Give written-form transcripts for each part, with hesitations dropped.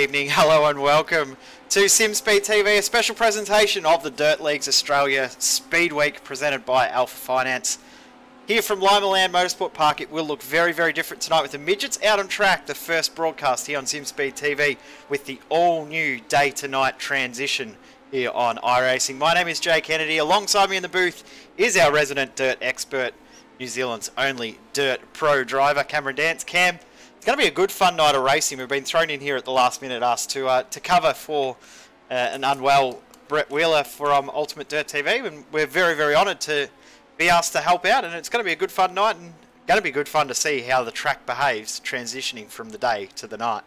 evening, hello and welcome to SimSpeed TV, a special presentation of the Dirt Leagues Australia Speedweek presented by Alpha Finance. Here from Limaland Motorsport Park, it will look very, very different tonight with the midgets out on track, the first broadcast here on SimSpeed TV with the all-new day-to-night transition here on iRacing. My name is Jay Kennedy. Alongside me in the booth is our resident dirt expert, New Zealand's only dirt pro driver, Cameron Dance. Cam, it's going to be a good fun night of racing. We've been thrown in here at the last minute, asked to cover for an unwell Brett Wheeler from Ultimate Dirt TV, and we're very, very honoured to be asked to help out, and it's going to be a good fun night, and going to be good fun to see how the track behaves transitioning from the day to the night.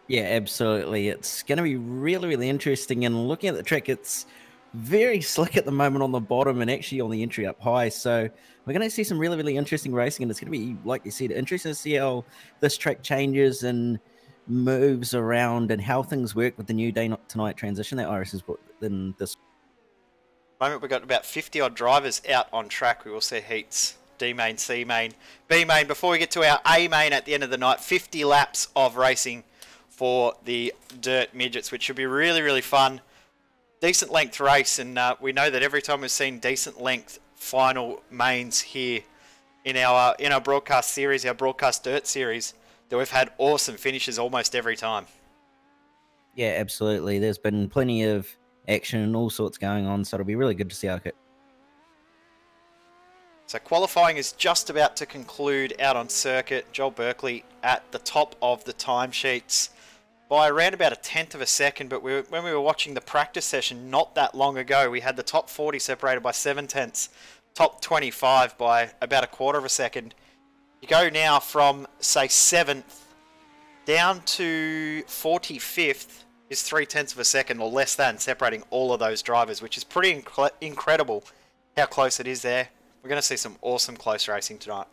Yeah, absolutely. It's going to be really, really interesting, and looking at the track, it's very slick at the moment on the bottom and actually on the entry up high, so we're going to see some really, really interesting racing, and it's going to be, like you said, interesting to see how this track changes and moves around and how things work with the new day to night transition that Iris has put in this moment. We've got about 50 odd drivers out on track. We will see heats D main, C main, B main before we get to our A main at the end of the night. 50 laps of racing for the dirt midgets, which should be really, really fun. Decent length race, and we know that every time we've seen decent length final mains here in our broadcast series, our broadcast dirt series, that we've had awesome finishes almost every time. Yeah, absolutely. There's been plenty of action and all sorts going on, so it'll be really good to see how it. So qualifying is just about to conclude out on circuit. Joel Berkeley at the top of the timesheets by around about 1/10 of a second, but when we were watching the practice session not that long ago, we had the top 40 separated by 7/10, top 25 by about 1/4 of a second. You go now from, say, 7th down to 45th is 3/10 of a second or less than, separating all of those drivers, which is pretty incredible how close it is there. We're going to see some awesome close racing tonight.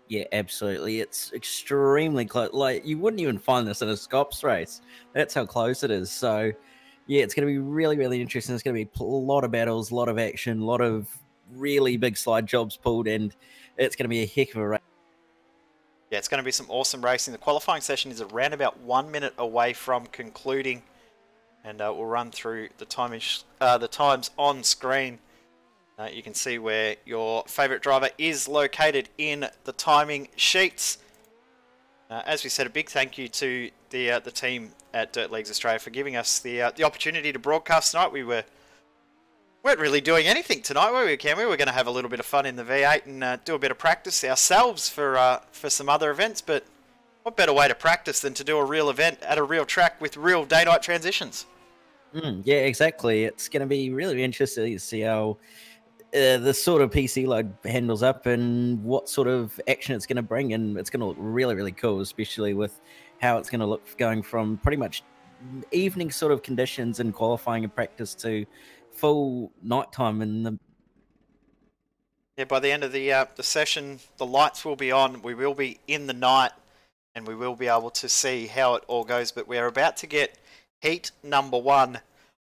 Yeah, absolutely. It's extremely close. Like, you wouldn't even find this in a Scops race. That's how close it is. So, yeah, it's going to be really, really interesting. It's going to be a lot of battles, a lot of action, a lot of really big slide jobs pulled, and it's going to be a heck of a race. Yeah, it's going to be some awesome racing. The qualifying session is around about 1 minute away from concluding, and we'll run through the times on screen. You can see where your favourite driver is located in the timing sheets. As we said, a big thank you to the team at Dirt Leagues Australia for giving us the opportunity to broadcast tonight. We weren't really doing anything tonight, were we, Cam? We were going to have a little bit of fun in the V8 and do a bit of practice ourselves for some other events, but what better way to practice than to do a real event at a real track with real day-night transitions? Yeah, exactly. It's going to be really interesting to see how this sort of PC load handles up and what sort of action it's going to bring, and it's going to look really, really cool, especially with how it's going to look going from pretty much evening sort of conditions and qualifying and practice to full nighttime. And by the end of the session, the lights will be on. We will be in the night, and we will be able to see how it all goes. But we're about to get heat number 1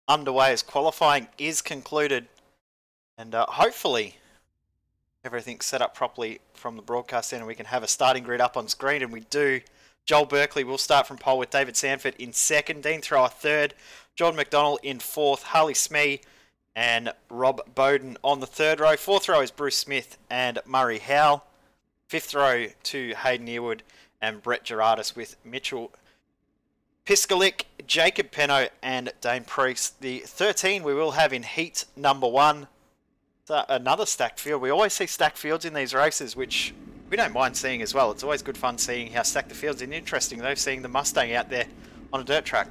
underway as qualifying is concluded. And hopefully everything's set up properly from the broadcast end and we can have a starting grid up on screen, and we do. Joel Berkeley will start from pole with David Sanford in 2nd, Dean Thrower 3rd, Jordan McDonald in 4th, Harley Smee and Rob Bowden on the 3rd row. 4th row is Bruce Smith and Murray Howell. 5th row to Hayden Earwood and Brett Gerardis with Mitchell Piskalik, Jacob Penno and Dane Priest. The 13 we will have in heat number 1. Another stacked field. We always see stacked fields in these races, which we don't mind seeing as well. It's always good fun seeing how stacked the fields, and interesting though seeing the Mustang out there on a dirt track.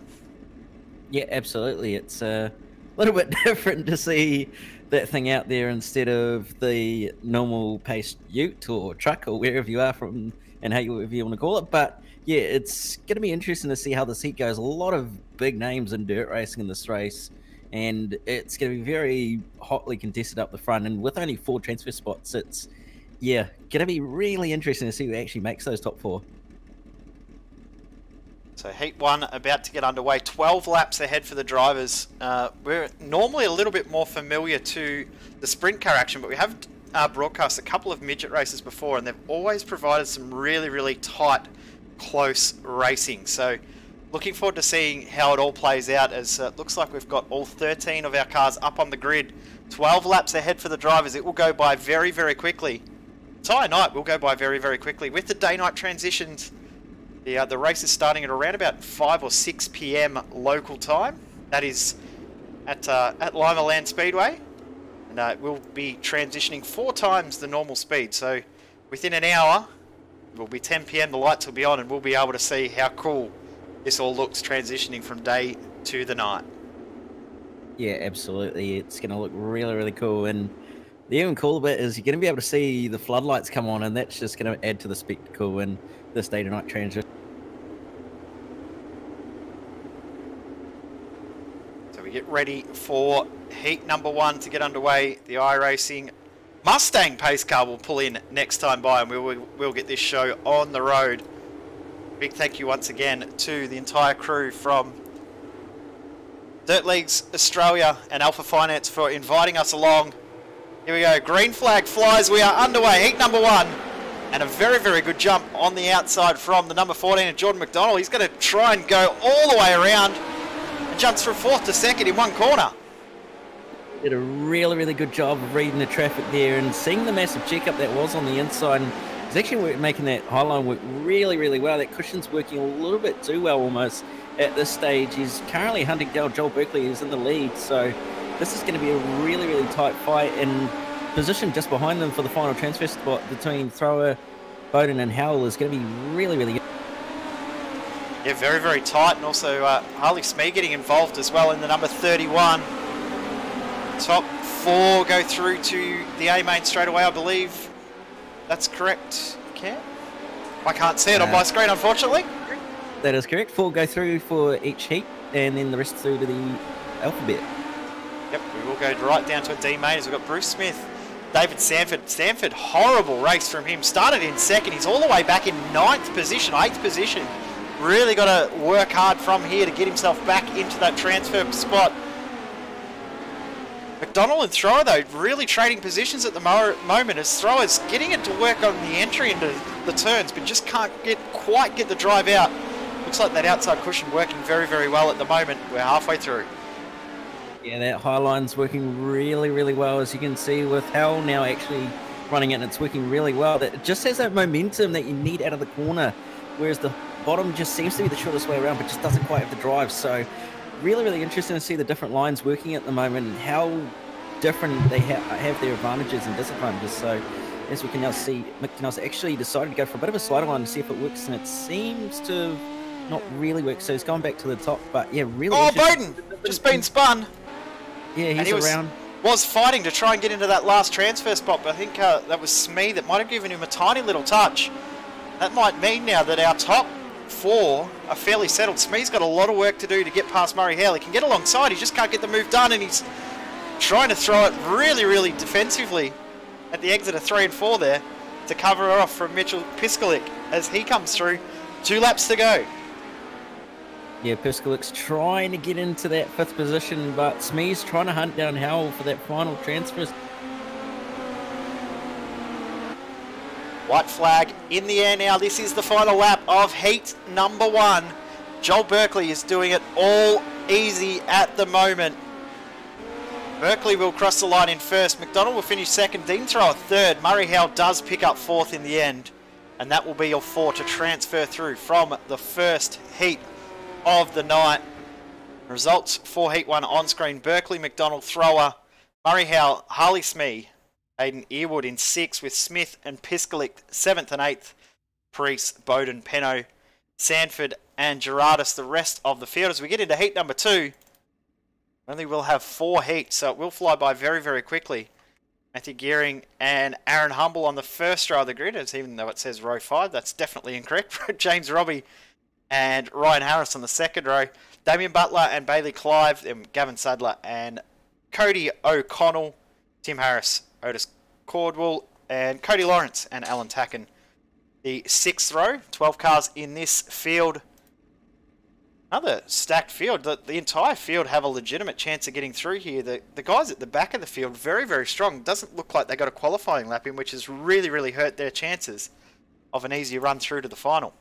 Yeah, absolutely. It's a little bit different to see that thing out there instead of the normal paced ute or truck or wherever you are from, and however you want to call it. But yeah, it's going to be interesting to see how this heat goes. A lot of big names in dirt racing in this race, and it's going to be very hotly contested up the front, and with only 4 transfer spots, it's, yeah, going to be really interesting to see who actually makes those top 4. So heat 1 about to get underway, 12 laps ahead for the drivers. We're normally a little bit more familiar to the sprint car action, but we have broadcast a couple of midget races before, and they've always provided some really, really tight, close racing. So looking forward to seeing how it all plays out, as it looks like we've got all 13 of our cars up on the grid. 12 laps ahead for the drivers. It will go by very, very quickly. Entire night will go by very, very quickly. With the day-night transitions, the race is starting at around about 5 or 6 p.m. local time. That is at Limaland Speedway. And we'll be transitioning 4 times the normal speed. So within an hour, it will be 10 p.m. The lights will be on and we'll be able to see how cool this all looks transitioning from day to the night. Yeah, absolutely. It's going to look really, really cool. And the even cooler bit is you're going to be able to see the floodlights come on, and that's just going to add to the spectacle in this day to night transition. So we get ready for heat number 1 to get underway. The iRacing Mustang pace car will pull in next time by, and we'll get this show on the road. Big thank you once again to the entire crew from Dirt Leagues Australia and Alpha Finance for inviting us along. Here we go, green flag flies, we are underway, heat number 1. And a very, very good jump on the outside from the number 14, Jordan McDonald. He's going to try and go all the way around and jumps from 4th to 2nd in one corner. Did a really, really good job of reading the traffic there and seeing the massive checkup that was on the inside. And he's actually making that high line work really, really well. That cushion's working a little bit too well almost at this stage. He's currently hunting down Joel Berkeley, who's in the lead. So this is going to be a really, really tight fight, and position just behind them for the final transfer spot between Thrower, Bowden and Howell is going to be really, really good. Yeah, very, very tight, and also Harley Smee getting involved as well in the number 31. Top 4 go through to the A main straight away, I believe. That's correct, Cam? I can't see it on my screen, unfortunately. That is correct. 4 go through for each heat, and then the rest through to the alphabet. Yep, we will go right down to a D main as we've got Bruce Smith, David Sanford. Sanford, horrible race from him. Started in 2nd. He's all the way back in 9th position, 8th position. Really got to work hard from here to get himself back into that transfer spot. McDonald and Thrower, though, really trading positions at the moment as Thrower's getting it to work on the entry into the turns, but just can't quite get the drive out. Looks like that outside cushion working very, very well at the moment. We're halfway through. Yeah, that high line's working really, really well, as you can see with Howell now actually running it, and it's working really well. That just has that momentum that you need out of the corner, whereas the bottom just seems to be the shortest way around, but just doesn't quite have the drive. So really, really interesting to see the different lines working at the moment and how different they have their advantages and disadvantages. So as we can now see, McDonald's actually decided to go for a bit of a slider line to see if it works, and it seems to not really work. So he's gone back to the top, but yeah, really. Oh, Bowden just been spun. Yeah, he's around. Was fighting to try and get into that last transfer spot, but I think that was Smee that might have given him a tiny little touch. That might mean now that our top 4 are fairly settled. Smee's got a lot of work to do to get past Murray Hale. He can get alongside, he just can't get the move done, and he's trying to throw it really, really defensively at the exit of 3 and 4 there to cover off from Mitchell Piskalik as he comes through. 2 laps to go. Yeah, Piskalik's trying to get into that 5th position, but Smee's trying to hunt down Howell for that final transfer. White flag in the air now. This is the final lap of heat number 1. Joel Berkeley is doing it all easy at the moment. Berkeley will cross the line in 1st. McDonald will finish 2nd. Dean Thrower 3rd. Murray Hale does pick up 4th in the end. And that will be your 4 to transfer through from the first heat of the night. Results for heat 1 on screen: Berkeley, McDonald, Thrower, Murray Hale, Harley Smee, Aidan Earwood in 6th, with Smith and Piskalik 7th and 8th, Priest, Bowden, Penno, Sanford and Gerardus the rest of the field. As we get into heat number 2, only we'll have 4 heats, so it will fly by very, very quickly. Matthew Gearing and Aaron Humble on the first row of the grid, as even though it says row 5, that's definitely incorrect. James Robbie and Ryan Harris on the 2nd row. Damien Butler and Bailey Clive, and Gavin Sadler and Cody O'Connell, Tim Harris, Otis Cordwell, and Cody Lawrence and Alan Tacken. The 6th row, 12 cars in this field. Another stacked field. The entire field have a legitimate chance of getting through here. The guys at the back of the field, very, very strong. Doesn't look like they got a qualifying lap in, which has really, really hurt their chances of an easy run through to the final.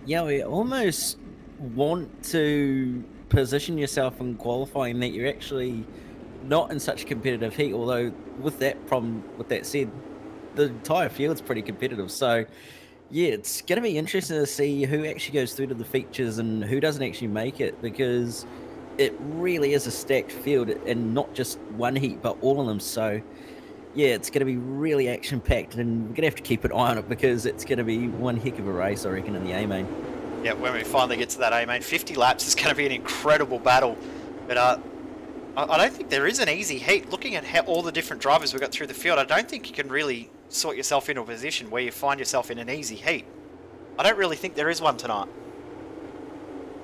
Yeah, we're almost want to position yourself in qualifying that you're actually not in such a competitive heat. Although with that said, the entire field's pretty competitive. So yeah, it's going to be interesting to see who actually goes through to the features and who doesn't actually make it, because it really is a stacked field, and not just one heat, but all of them. So yeah, it's going to be really action-packed, and we're going to have to keep an eye on it, because it's going to be one heck of a race, I reckon, in the A-Main. Yeah, when we finally get to that A-Main, 50 laps is going to be an incredible battle. But I don't think there is an easy heat. Looking at how all the different drivers we've got through the field, I don't think you can really sort yourself into a position where you find yourself in an easy heat. I don't really think there is one tonight.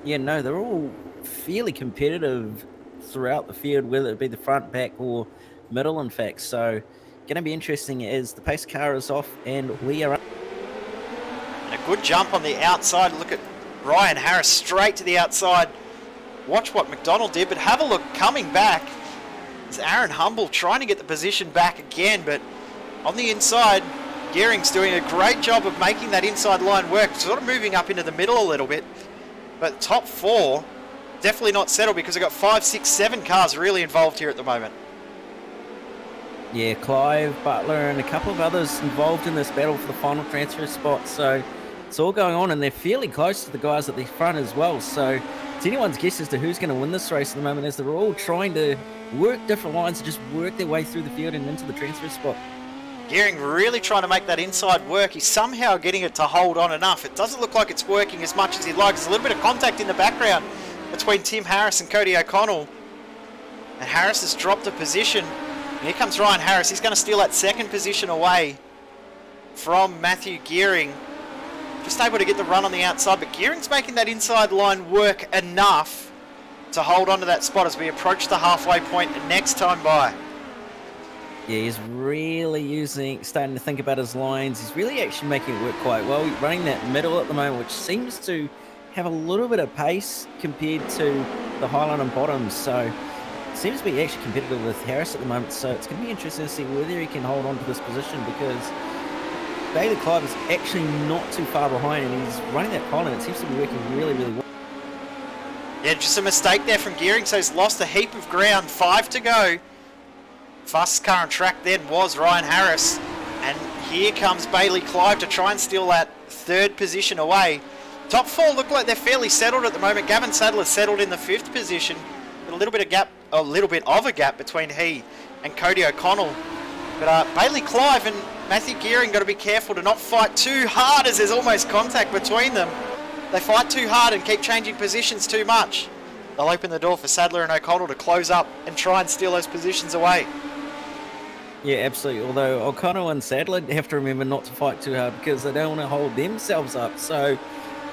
Yeah, no, they're all fairly competitive throughout the field, whether it be the front, back, or middle, in fact. So going to be interesting as the pace car is off and we are up. And a good jump on the outside. Look at Ryan Harris straight to the outside. Watch what McDonald did, but have a look coming back. It's Aaron Humble trying to get the position back again, but on the inside, Gearing's doing a great job of making that inside line work, sort of moving up into the middle a little bit. But top four, definitely not settled, because we've got 5, 6, 7 cars really involved here at the moment. Yeah, Clive, Butler, and a couple of others involved in this battle for the final transfer spot. So it's all going on, and they're fairly close to the guys at the front as well. So it's anyone's guess as to who's going to win this race at the moment, as they're all trying to work different lines and just work their way through the field and into the transfer spot. Gearing really trying to make that inside work. He's somehow getting it to hold on enough. It doesn't look like it's working as much as he'd like. There's a little bit of contact in the background between Tim Harris and Cody O'Connell. And Harris has dropped a position. And here comes Ryan Harris. He's going to steal that second position away from Matthew Gearing. Just able to get the run on the outside, but Gearing's making that inside line work enough to hold on to that spot as we approach the halfway point next time by. Yeah, he's really starting to think about his lines. He's really actually making it work quite well. He's running that middle at the moment, which seems to have a little bit of pace compared to the highline and bottom. So seems to be actually competitive with Harris at the moment. So it's going to be interesting to see whether he can hold on to this position, because Bailey Clive is actually not too far behind, and he's running that pole, and it seems to be working really, really well. Yeah, just a mistake there from Gearing, so he's lost a heap of ground. 5 to go. Fastest car on track then was Ryan Harris, and here comes Bailey Clive to try and steal that third position away. Top four look like they're fairly settled at the moment. Gavin Sadler settled in the 5th position, with a little bit of a gap between he and Cody O'Connell. But Bailey Clive and Matthew Gearing got to be careful to not fight too hard, as there's almost contact between them. They fight too hard and keep changing positions too much. They'll open the door for Sadler and O'Connell to close up and try and steal those positions away. Yeah, absolutely. Although O'Connell and Sadler have to remember not to fight too hard, because they don't want to hold themselves up. So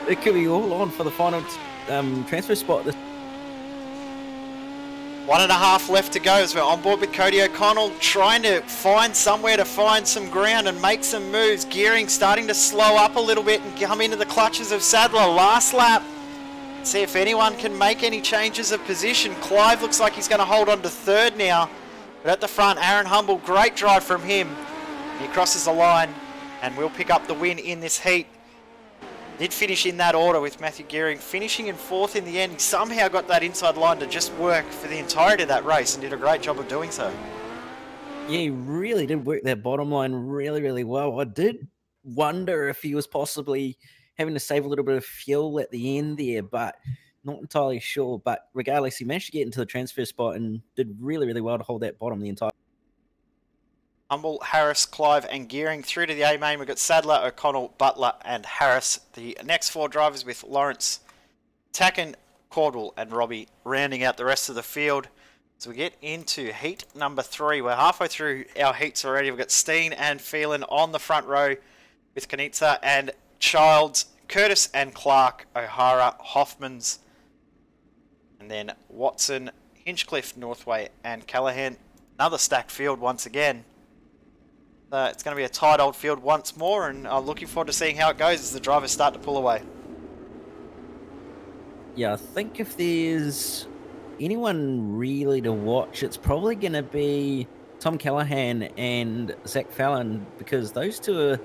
it could be all on for the final transfer spot. 1.5 left to go as we're on board with Cody O'Connell, trying to find somewhere to find some ground and make some moves. Gearing starting to slow up a little bit and come into the clutches of Sadler. Last lap. See if anyone can make any changes of position. Clive looks like he's going to hold on to 3rd now. But at the front, Aaron Humble, great drive from him. He crosses the line and will pick up the win in this heat. Did finish in that order, with Matthew Gearing finishing in 4th in the end. He somehow got that inside line to just work for the entirety of that race and did a great job of doing so. Yeah, he really did work that bottom line really, really well. I did wonder if he was possibly having to save a little bit of fuel at the end there, but not entirely sure. But regardless, he managed to get into the transfer spot and did really, really well to hold that bottom the entire. Humble, Harris, Clive and Gearing through to the A-Main. We've got Sadler, O'Connell, Butler and Harris. The next 4 drivers with Lawrence, Tacken, Caldwell and Robbie rounding out the rest of the field. So we get into heat number 3. We're halfway through our heats already. We've got Steen and Phelan on the front row with Kanitsa and Childs, Curtis and Clark, O'Hara, Hoffmans, and then Watson, Hinchcliffe, Northway and Callahan. Another stacked field once again. It's going to be a tight old field once more, and I'm looking forward to seeing how it goes as the drivers start to pull away. Yeah, I think if there's anyone really to watch, it's probably going to be Tom Callahan and Zach Fallon, because those two are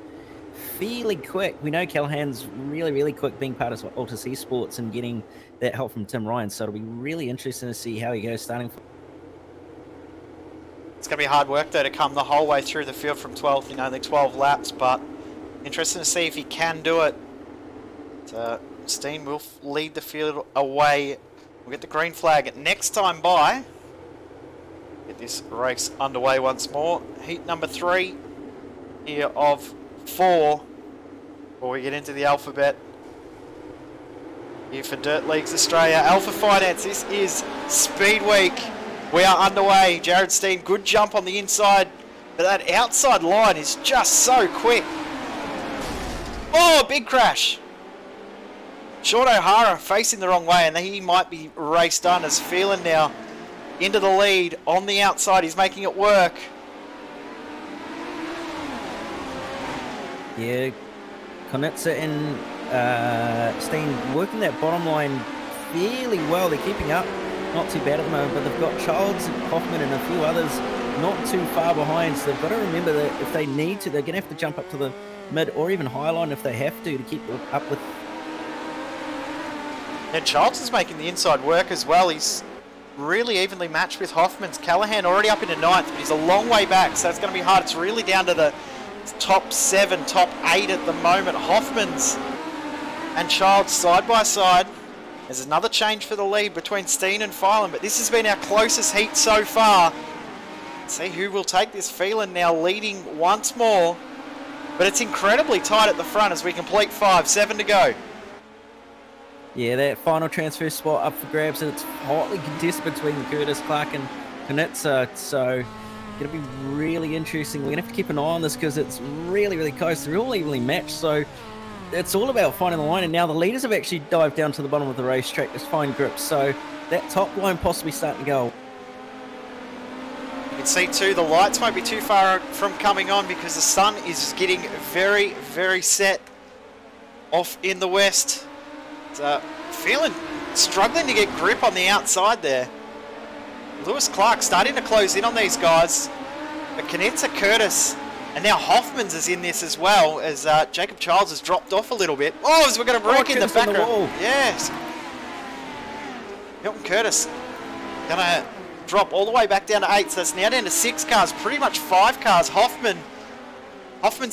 fairly quick. We know Callahan's really quick being part of Altus Esports and getting that help from Tim Ryan, so it'll be really interesting to see how he goes starting. It's going to be hard work though to come the whole way through the field from 12th in only 12 laps, but interesting to see if he can do it. Steen will lead the field away. We'll get the green flag next time by. Get this race underway once more. Heat number 3 here of 4 before we get into the alphabet. Here for Dirt Leagues Australia, Alpha Finance, this is Speedweek. We are underway. Jared Steen, good jump on the inside, but that outside line is just so quick. Oh, big crash. Sean O'Hara facing the wrong way, and he might be race done as Phelan now into the lead on the outside. He's making it work. Yeah, Konitsa and Steen working that bottom line fairly well. They're keeping up. Not too bad at the moment, but they've got Childs, Hoffman and a few others not too far behind, so they've got to remember that if they need to, they're going to have to jump up to the mid or even high line if they have to keep up with. And Childs is making the inside work as well. He's really evenly matched with Hoffman's. Callahan already up into 9th, but he's a long way back, so it's going to be hard. It's really down to the top 7, top 8 at the moment. Hoffman's and Childs side by side. There's another change for the lead between Steen and Phelan, but this has been our closest heat so far. Let's see who will take this. Phelan now leading once more, but it's incredibly tight at the front as we complete 5, 7 to go. Yeah, that final transfer spot up for grabs, and it's hotly contested between Curtis, Clark and Konitsa, so going to be really interesting. We're going to have to keep an eye on this because it's really close. They're all evenly matched, so it's all about finding the line, and now the leaders have actually dived down to the bottom of the racetrack to find grips, so that top line possibly starting to go. You can see too, the lights won't be too far from coming on because the sun is getting very set off in the west. Feeling struggling to get grip on the outside there. Lewis Clark starting to close in on these guys, but Konitsa, Curtis, and now Hoffman's is in this as well, as Jacob Childs has dropped off a little bit. Oh, as we're going to break in the background. Yes. Milton Curtis going to drop all the way back down to 8, so that's now down to 6 cars, pretty much 5 cars. Hoffman's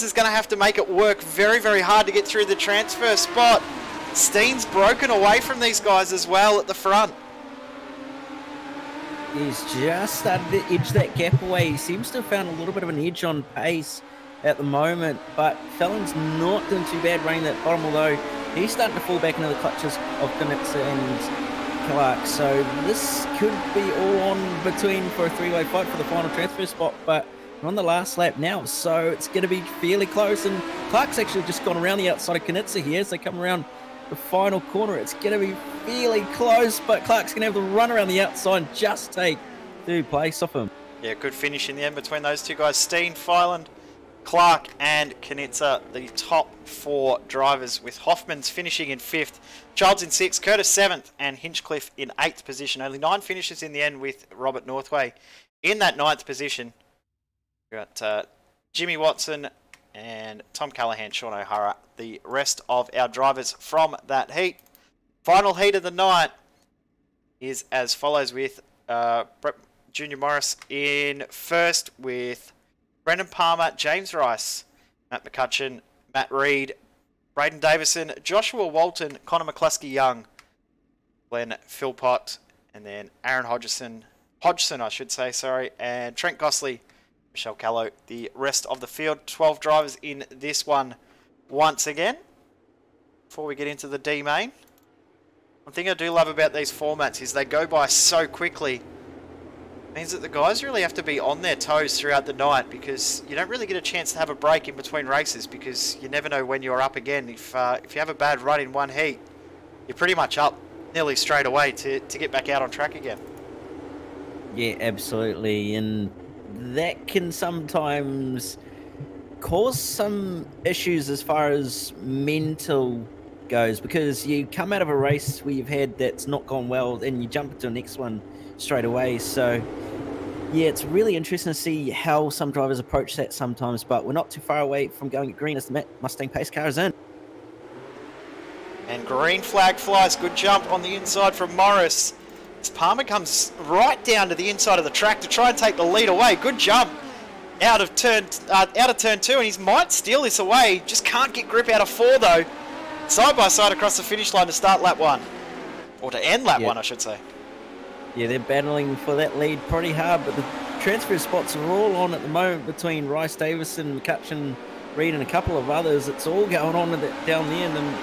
is going to have to make it work very hard to get through the transfer spot. Steen's broken away from these guys as well at the front. He's just started to edge that gap away. He seems to have found a little bit of an edge on pace at the moment, but Phelan's not doing too bad running that bottom, although he's starting to fall back into the clutches of Konitsa and Clark. So this could be all on between for a 3-way fight for the final transfer spot, but we're on the last lap now, so it's going to be fairly close, and Clark's actually just gone around the outside of Konitsa here as they come around the final corner. It's going to be fairly close, but Clark's going to have to run around the outside and just take 3rd place off him. Yeah, good finish in the end between those two guys. Steen, Phelan, Clark and Konitsa, the top 4 drivers, with Hoffman's finishing in 5th, Childs in 6th, Curtis 7th and Hinchcliffe in 8th position. Only 9 finishes in the end with Robert Northway in that 9th position. We've got Jimmy Watson and Tom Callahan, Sean O'Hara, the rest of our drivers from that heat. Final heat of the night is as follows, with Brett Junior Morris in 1st, with Brendan Palmer, James Royce, Matt McCutcheon, Matt Reed, Braden Davison, Joshua Walton, Connor McCluskey-Young, Glenn Philpott, and then Aaron Hodgson I should say, sorry, and Trent Gosley, Michelle Callow, the rest of the field. 12 drivers in this one once again. Before we get into the D main, one thing I do love about these formats is they go by so quickly. It means that the guys really have to be on their toes throughout the night, because you don't really get a chance to have a break in between races, because you never know when you're up again. If you have a bad run in one heat, you're pretty much up nearly straight away to get back out on track again. Yeah, absolutely, and that can sometimes cause some issues as far as mental goes, because you come out of a race where you've had that's not gone well and you jump into the next one straight away. So Yeah, it's really interesting to see how some drivers approach that sometimes, but we're not too far away from going green as the Mustang pace car is in. And green flag flies. Good jump on the inside from Morris. As Palmer comes right down to the inside of the track to try and take the lead away. Good jump out of turn 2, and he might steal this away. Just can't get grip out of 4 though. Side by side across the finish line to start lap 1. Or to end lap 1, I should say. Yeah, they're battling for that lead pretty hard, but the transfer spots are all on at the moment between Royce, Davison, McCutcheon, Reed, and a couple of others. It's all going on down the end. And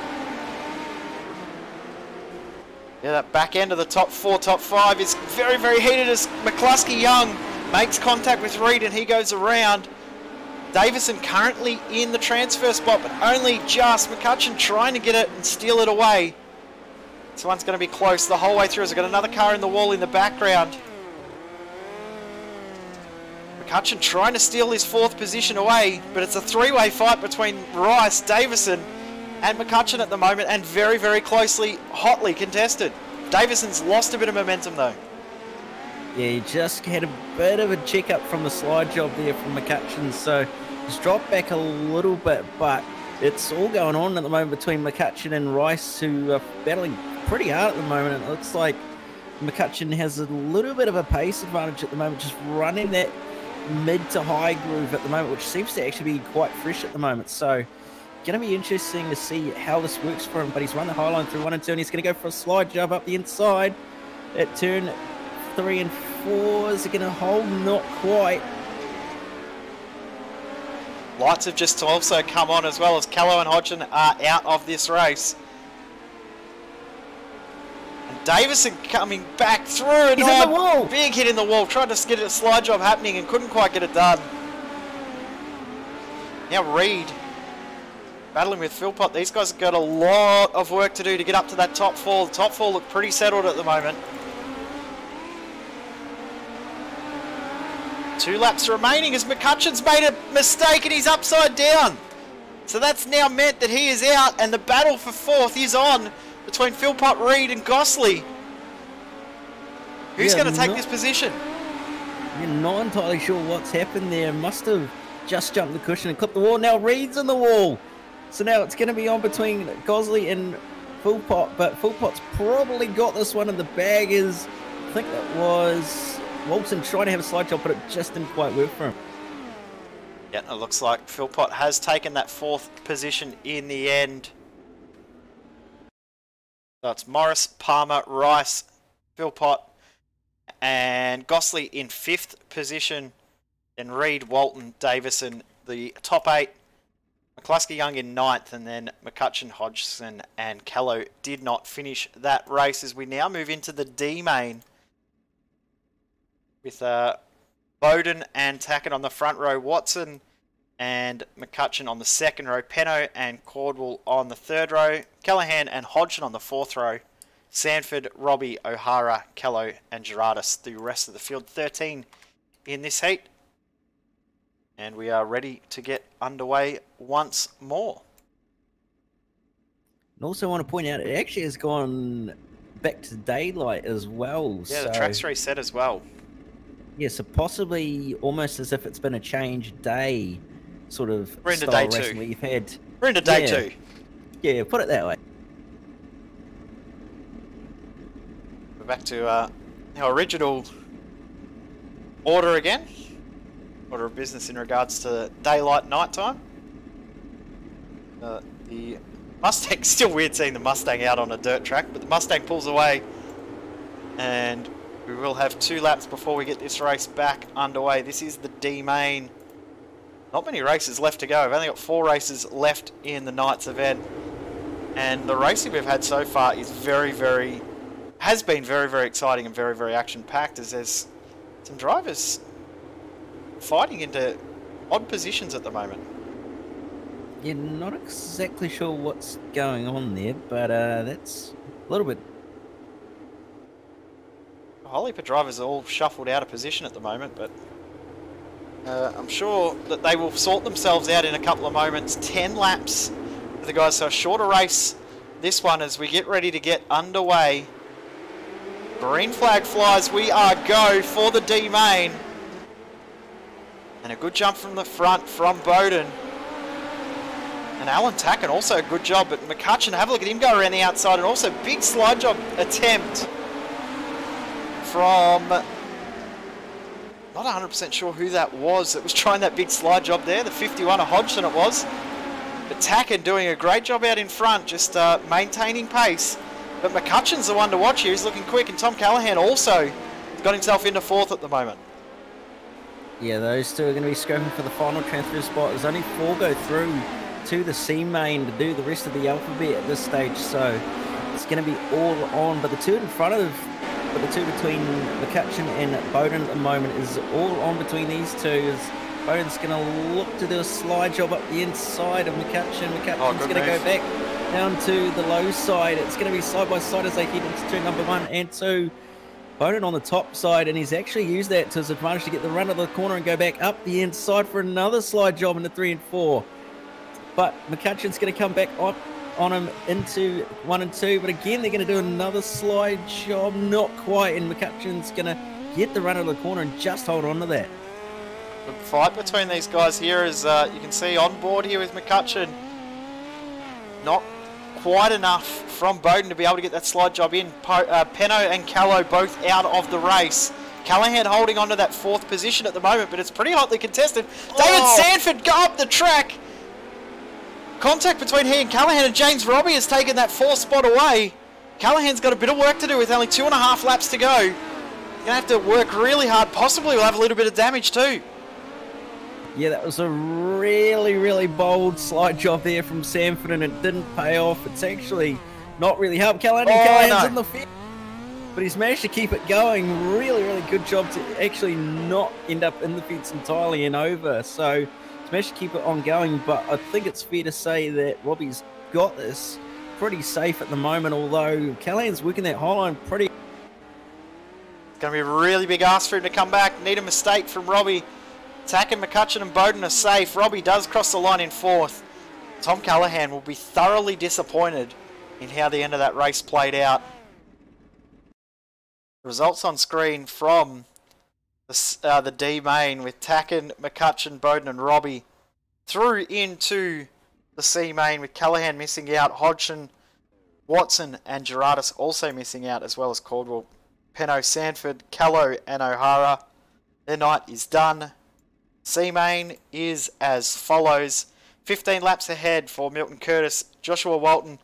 yeah, that back end of the top 4, top 5 is very, very heated as McCluskey Young makes contact with Reed and he goes around. Davison currently in the transfer spot, but only just. McCutcheon trying to get it and steal it away. This one's going to be close the whole way through as we've got another car in the wall in the background. McCutcheon trying to steal his 4th position away, but it's a 3-way fight between Royce, Davison and McCutcheon at the moment, and very, very closely, hotly contested. Davison's lost a bit of momentum though. Yeah, he just had a bit of a check-up from the slide job there from McCutcheon, so he's dropped back a little bit, but it's all going on at the moment between McCutcheon and Royce, who are battling pretty hard at the moment. It looks like McCutcheon has a little bit of a pace advantage at the moment, just running that mid to high groove at the moment, which seems to actually be quite fresh at the moment. So going to be interesting to see how this works for him, but he's run the high line through 1 and 2, and he's going to go for a slide jump up the inside at turn 3 and 4. Is it going to hold? Not quite. Lights have just also come on as well as Callow and Hodgson are out of this race. And Davison coming back through. He's on the wall. Big hit in the wall. Tried to get a slide job happening and couldn't quite get it done. Now Reed battling with Philpott. These guys have got a lot of work to do to get up to that top 4. The top 4 look pretty settled at the moment. 2 laps remaining as McCutcheon's made a mistake and he's upside down. So that's now meant that he is out and the battle for 4th is on between Philpott, Reed and Gosley. Who's going to take this position? You're not entirely sure what's happened there. Must have just jumped the cushion and clipped the wall. Now Reed's in the wall. So now it's going to be on between Gosley and Philpott, but Philpott's probably got this one in the bag. I think that was Walton trying to have a slide job, but it just didn't quite work for him. Yeah, it looks like Philpott has taken that 4th position in the end. So it's Morris, Palmer, Royce, Philpott, and Gosley in 5th position. Then Reed, Walton, Davison, the top 8. McCluskey Young in 9th, and then McCutcheon, Hodgson, and Callow did not finish that race as we now move into the D main with Bowden and Tackett on the front row, Watson and McCutcheon on the 2nd row, Penno and Caldwell on the 3rd row, Callahan and Hodgson on the 4th row, Sanford, Robbie, O'Hara, Callow and Gerardis, the rest of the field. 13 in this heat. And we are ready to get underway once more. And also want to point out, it actually has gone back to daylight as well. Yeah, the track's reset as well. Yeah, so possibly almost as if it's been a change day sort of We're into style day 2. racing where you've had. We're into day 2. Yeah, put it that way. We're back to our original order again. Order of business in regards to daylight, nighttime. The Mustang, still weird seeing the Mustang out on a dirt track, but the Mustang pulls away and we will have 2 laps before we get this race back underway. This is the D main. Not many races left to go. I've only got 4 races left in the night's event, and the racing we've had so far is has been very, very exciting and very, very action-packed, as there's some drivers fighting into odd positions at the moment. Yeah, not exactly sure what's going on there, but that's a little bit. A whole heap of drivers are all shuffled out of position at the moment, but I'm sure that they will sort themselves out in a couple of moments. 10 laps for the guys, so a shorter race this one as we get ready to get underway. Green flag flies, we are go for the D main. And a good jump from the front from Bowden. And Alan Tacken also a good job, but McCutcheon, have a look at him go around the outside, and also big slide job attempt from, not 100% sure who that was that was trying that big slide job there, the 51 of Hodgson it was. But Tacken doing a great job out in front, just maintaining pace. But McCutcheon's the one to watch here, he's looking quick, and Tom Callahan also got himself into 4th at the moment. Yeah, those two are going to be scoping for the final transfer spot. There's only 4 go through to the C main to do the rest of the alphabet at this stage, so it's going to be all on. But the two in front of, but the two between McCutcheon and Bowden at the moment is all on between these two. As Bowden's going to look to do a slide job up the inside of McCutcheon. McCutcheon's going to go back down to the low side. It's going to be side by side as they head into turn number 1 and 2. Bowden on the top side, and he's actually used that to his advantage to get the run of the corner and go back up the inside for another slide job into 3 and 4. But McCutcheon's going to come back on him into 1 and 2. But again, they're going to do another slide job. Not quite. And McCutcheon's going to get the run of the corner and just hold on to that. Good fight between these guys here, as you can see on board here with McCutcheon. Not quite enough from Bowden to be able to get that slide job in. Penno and Callow both out of the race. Callahan holding on to that 4th position at the moment, but it's pretty hotly contested. David Sanford go up the track. Contact between he and Callahan, and James Robbie has taken that 4th spot away. Callahan's got a bit of work to do with only 2.5 laps to go. He's going to have to work really hard. Possibly will have a little bit of damage too. Yeah, that was a really, really bold slide job there from Sanford, and it didn't pay off. It's actually not really helped Callahan. Callahan's in the field, but he's managed to keep it going. Really, really good job to actually not end up in the fence entirely and over. So he's managed to keep it on going, but I think it's fair to say that Robbie's got this pretty safe at the moment, although Callahan's working that high line pretty. It's going to be a really big ask for him to come back. Need a mistake from Robbie. Tacken, McCutcheon and Bowden are safe. Robbie does cross the line in 4th. Tom Callahan will be thoroughly disappointed in how the end of that race played out. Results on screen from the D main with Tacken, McCutcheon, Bowden and Robbie through into the C main with Callahan missing out, Hodgson, Watson and Gerardis also missing out, as well as Caldwell, Penno, Sanford, Callow and O'Hara. Their night is done. C main is as follows: 15 laps ahead for Milton Curtis, Joshua Walton,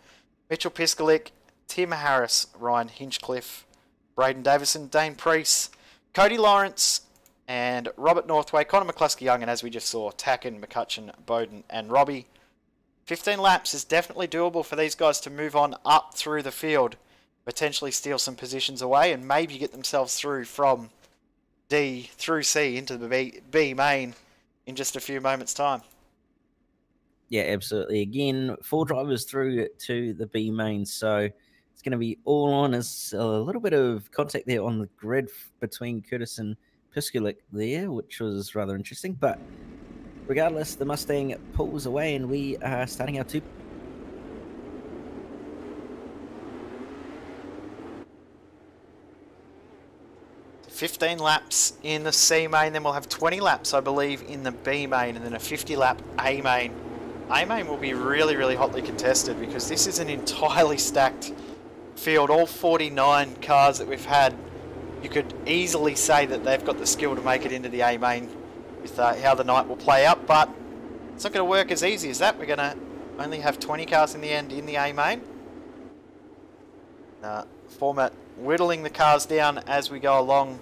Mitchell Piskalik, Tim Harris, Ryan Hinchcliffe, Braden Davison, Dane Priest, Cody Lawrence and Robert Northway, Connor McCluskey-Young, and as we just saw, Tacken, McCutcheon, Bowden and Robbie. 15 laps is definitely doable for these guys to move on up through the field, potentially steal some positions away and maybe get themselves through from D through C into the B main in just a few moments' time. Yeah, absolutely. Again, 4 drivers through to the B main, so it's going to be all on. As a little bit of contact there on the grid between Curtis and Piskalik there, which was rather interesting. But regardless, the Mustang pulls away and we are starting our 2. 15 laps in the C main, then we'll have 20 laps, I believe, in the B main, and then a 50 lap A main. A main will be really, really hotly contested because this is an entirely stacked field. All 49 cars that we've had, you could easily say that they've got the skill to make it into the A main with how the night will play out, but it's not going to work as easy as that. We're going to only have 20 cars in the end in the A main. Format whittling the cars down as we go along.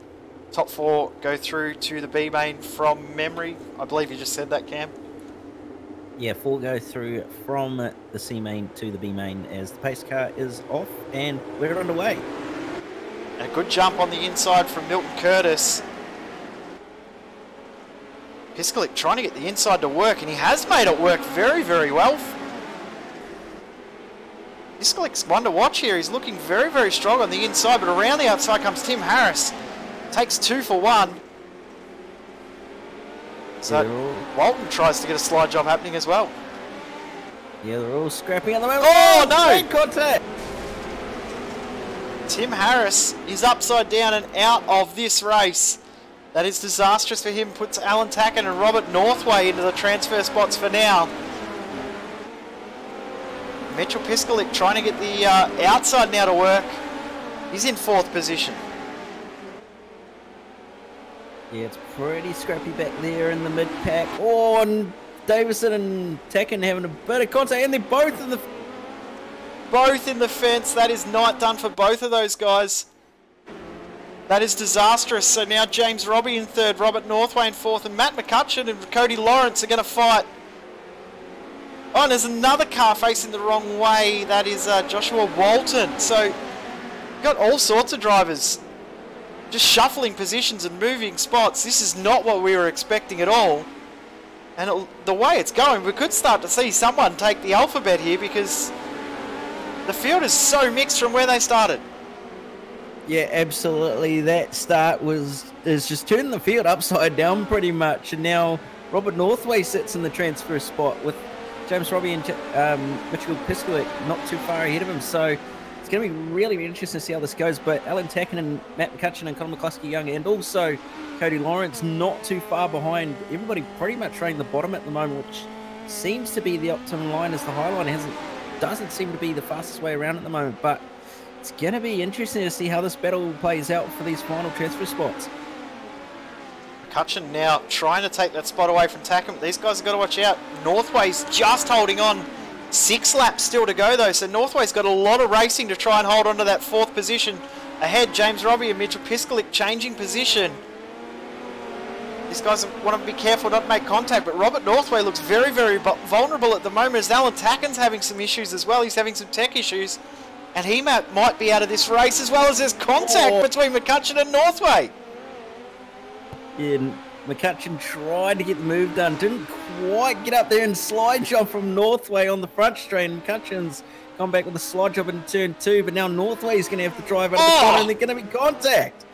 Top 4 go through to the B main from memory. I believe you just said that, Cam. Yeah, 4 go through from the C main to the B main as the pace car is off and we're underway. And a good jump on the inside from Milton Curtis. Piskalik trying to get the inside to work, and he has made it work very, very well. Piskalik's one to watch here. He's looking very, very strong on the inside, but around the outside comes Tim Harris. Takes 2 for 1. So Walton tries to get a slide job happening as well. Yeah, they're all scrapping at the moment. Oh, no! Contact! Tim Harris is upside down and out of this race. That is disastrous for him. Puts Alan Tacken and Robert Northway into the transfer spots for now. Mitchell Piskalik trying to get the outside now to work. He's in 4th position. Yeah, it's pretty scrappy back there in the mid-pack. Oh, and Davison and Tacken having a bit of contact, and they're both in the... Both in the fence. That is night done for both of those guys. That is disastrous. So now James Robbie in 3rd, Robert Northway in 4th, and Matt McCutcheon and Cody Lawrence are going to fight. Oh, and there's another car facing the wrong way. That is Joshua Walton. So, you've got all sorts of drivers just shuffling positions and moving spots. This is not what we were expecting at all. And the way it's going, we could start to see someone take the alphabet here, because the field is so mixed from where they started. Yeah, absolutely. That start is just turning the field upside down pretty much. And now Robert Northway sits in the transfer spot with James Robbie and Mitchell Piskalik not too far ahead of him. So it's going to be really interesting to see how this goes. But Alan Tacken and Matt McCutcheon and Conor McCluskey-Young and also Cody Lawrence not too far behind. Everybody pretty much running the bottom at the moment, which seems to be the optimum line, as the high line doesn't seem to be the fastest way around at the moment. But it's going to be interesting to see how this battle plays out for these final transfer spots. McCutcheon now trying to take that spot away from Tacken, but these guys have got to watch out. Northway's just holding on. 6 laps still to go though, so Northway's got a lot of racing to try and hold on to that 4th position. Ahead, James Robbie and Mitchell Piskalik changing position. These guys want to be careful not to make contact, but Robert Northway looks very, very vulnerable at the moment, as Alan Tacken's having some issues as well. He's having some tech issues, and he might be out of this race, as well as there's contact between McCutcheon and Northway. Yeah, McCutcheon tried to get the move done, didn't quite get up there and slide job from Northway on the front straight. Gone back with a slide job in turn 2, but now Northway is going to have to drive out of the corner, and they're going to be contact.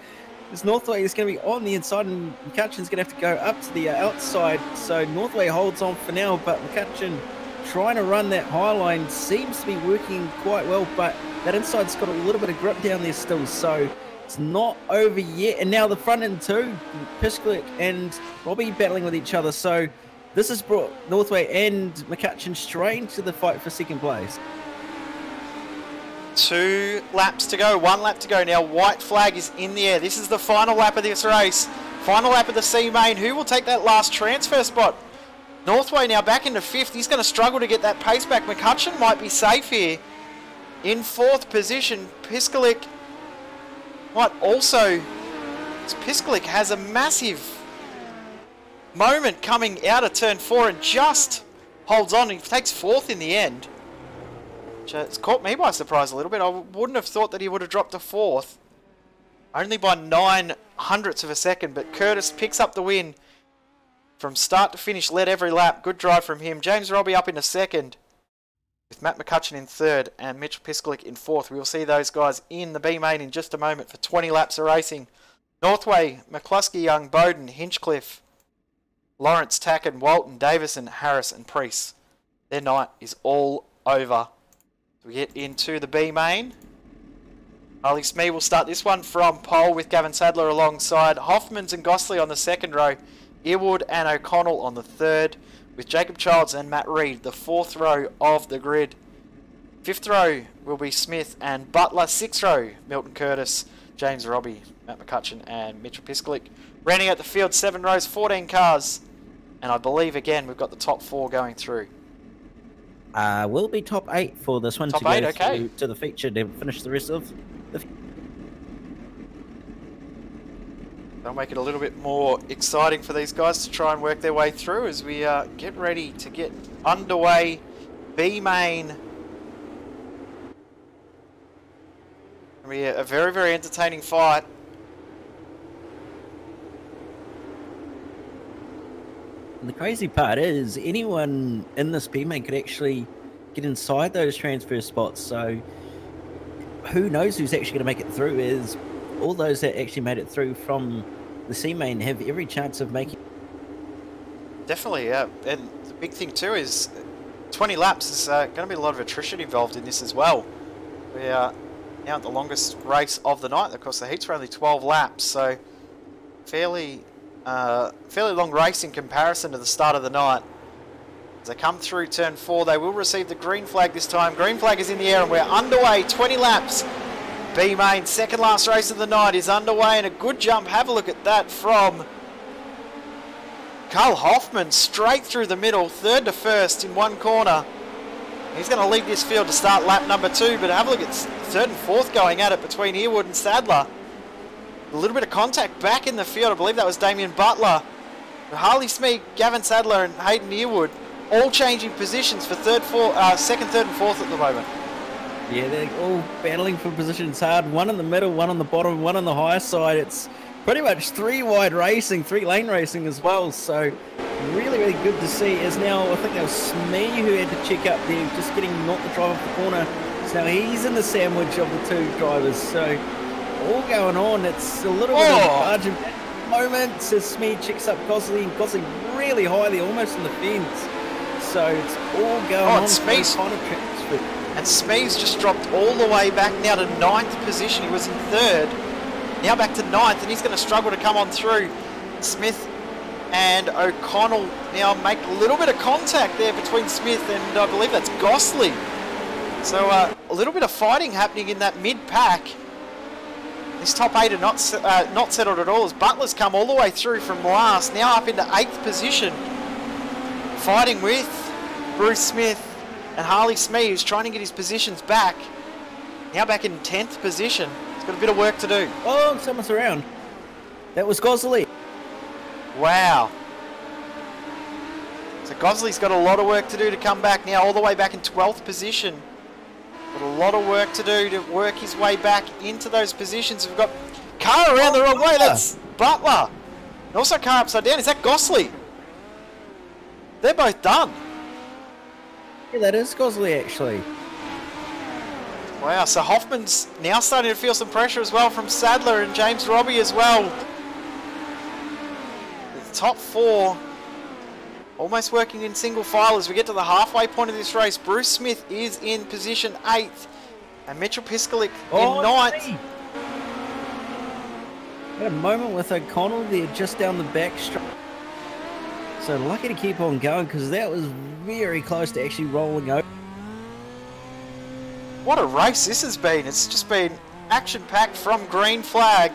This Northway is going to be on the inside, and McCutcheon's going to have to go up to the outside. So Northway holds on for now, but McCutcheon trying to run that high line seems to be working quite well, but that inside's got a little bit of grip down there still, so it's not over yet. And now the front end too, Piskalik and Robbie battling with each other, so this has brought Northway and McCutcheon straight into the fight for 2nd place. 2 laps to go, 1 lap to go now. White flag is in the air. This is the final lap of this race. Final lap of the C main. Who will take that last transfer spot? Northway now back into 5th. He's going to struggle to get that pace back. McCutcheon might be safe here. In 4th position, Piskalik might also... Piskalik has a massive moment coming out of turn 4 and just holds on. He takes 4th in the end. It's caught me by surprise a little bit. I wouldn't have thought that he would have dropped to 4th. Only by 0.09 of a second, but Curtis picks up the win. From start to finish, led every lap. Good drive from him. James Robbie up into 2nd, with Matt McCutcheon in 3rd and Mitchell Piskalik in 4th. We will see those guys in the B main in just a moment for 20 laps of racing. Northway, McCluskey, Young, Bowden, Hinchcliffe, Lawrence, Tacken, Walton, Davison, Harris and Priest. Their night is all over. We get into the B main. Harley Smee will start this one from pole with Gavin Sadler alongside Hoffmans and Gosley on the 2nd row, Earwood and O'Connell on the 3rd, with Jacob Childs and Matt Reid the 4th row of the grid. 5th row will be Smith and Butler. 6th row, Milton Curtis, James Robbie, Matt McCutcheon and Mitchell Piskalik. Rounding out the field, 7 rows, 14 cars, and I believe again we've got the top 4 going through. Will be top 8 for this one. Top 8, okay. To the feature to finish the rest of the... That'll make it a little bit more exciting for these guys to try and work their way through as we get ready to get underway. B main. It'll be a very, very entertaining fight. And the crazy part is anyone in this B main could actually get inside those transfer spots, so who knows who's actually going to make it through. Is all those that actually made it through from the C main have every chance of making... Definitely, yeah. And the big thing too is 20 laps is going to be a lot of attrition involved in this as well. We are now at the longest race of the night. Of course, the heats are only 12 laps, so fairly long race in comparison to the start of the night. As they come through turn 4, they will receive the green flag this time. Green flag is in the air and we're underway. 20 laps. B-Main, second last race of the night is underway, and a good jump. Have a look at that from Carl Hoffman, straight through the middle, third to first in one corner. He's going to lead this field to start lap number 2, but have a look at third and fourth going at it between Earwood and Sadler. A little bit of contact back in the field. I believe that was Damien Butler. Harley Smee, Gavin Sadler and Hayden Earwood all changing positions for second, third and fourth at the moment. Yeah, they're all battling for positions hard. One in the middle, one on the bottom, one on the higher side. It's pretty much 3-wide racing, 3-lane racing as well. So really, really good to see. As now, I think that was Smee who had to check up there, just getting knocked the drive off the corner. So now he's in the sandwich of the two drivers. So all going on. It's a little bit of a margin moment as Smee checks up Gosley, and Gosley really high there, almost in the fence. So it's all going on. And Smee's just dropped all the way back now to 9th position. He was in 3rd. Now back to 9th, and he's going to struggle to come on through. Smith and O'Connell now make a little bit of contact there between Smith and I believe that's Gosley. So a little bit of fighting happening in that mid-pack. This top 8 are not settled at all as Butler's come all the way through from last, now up into 8th position. Fighting with Bruce Smith and Harley Smee, who's trying to get his positions back. Now back in 10th position. He's got a bit of work to do. Oh, someone's around. That was Gosley. Wow. So Gosley's got a lot of work to do to come back now, all the way back in 12th position. Got a lot of work to do to work his way back into those positions. We've got car around the wrong way. That's Butler. And also car upside down. Is that Gosley? They're both done. Yeah, that is Gosley actually. Wow, so Hoffman's now starting to feel some pressure as well from Sadler and James Robbie as well. The top 4 almost working in single file as we get to the halfway point of this race. Bruce Smith is in position 8th and Mitchell Piskalik in 9th. Had a moment with O'Connell there just down the back straight. So lucky to keep on going because that was very close to actually rolling over. What a race this has been. It's just been action-packed from green flag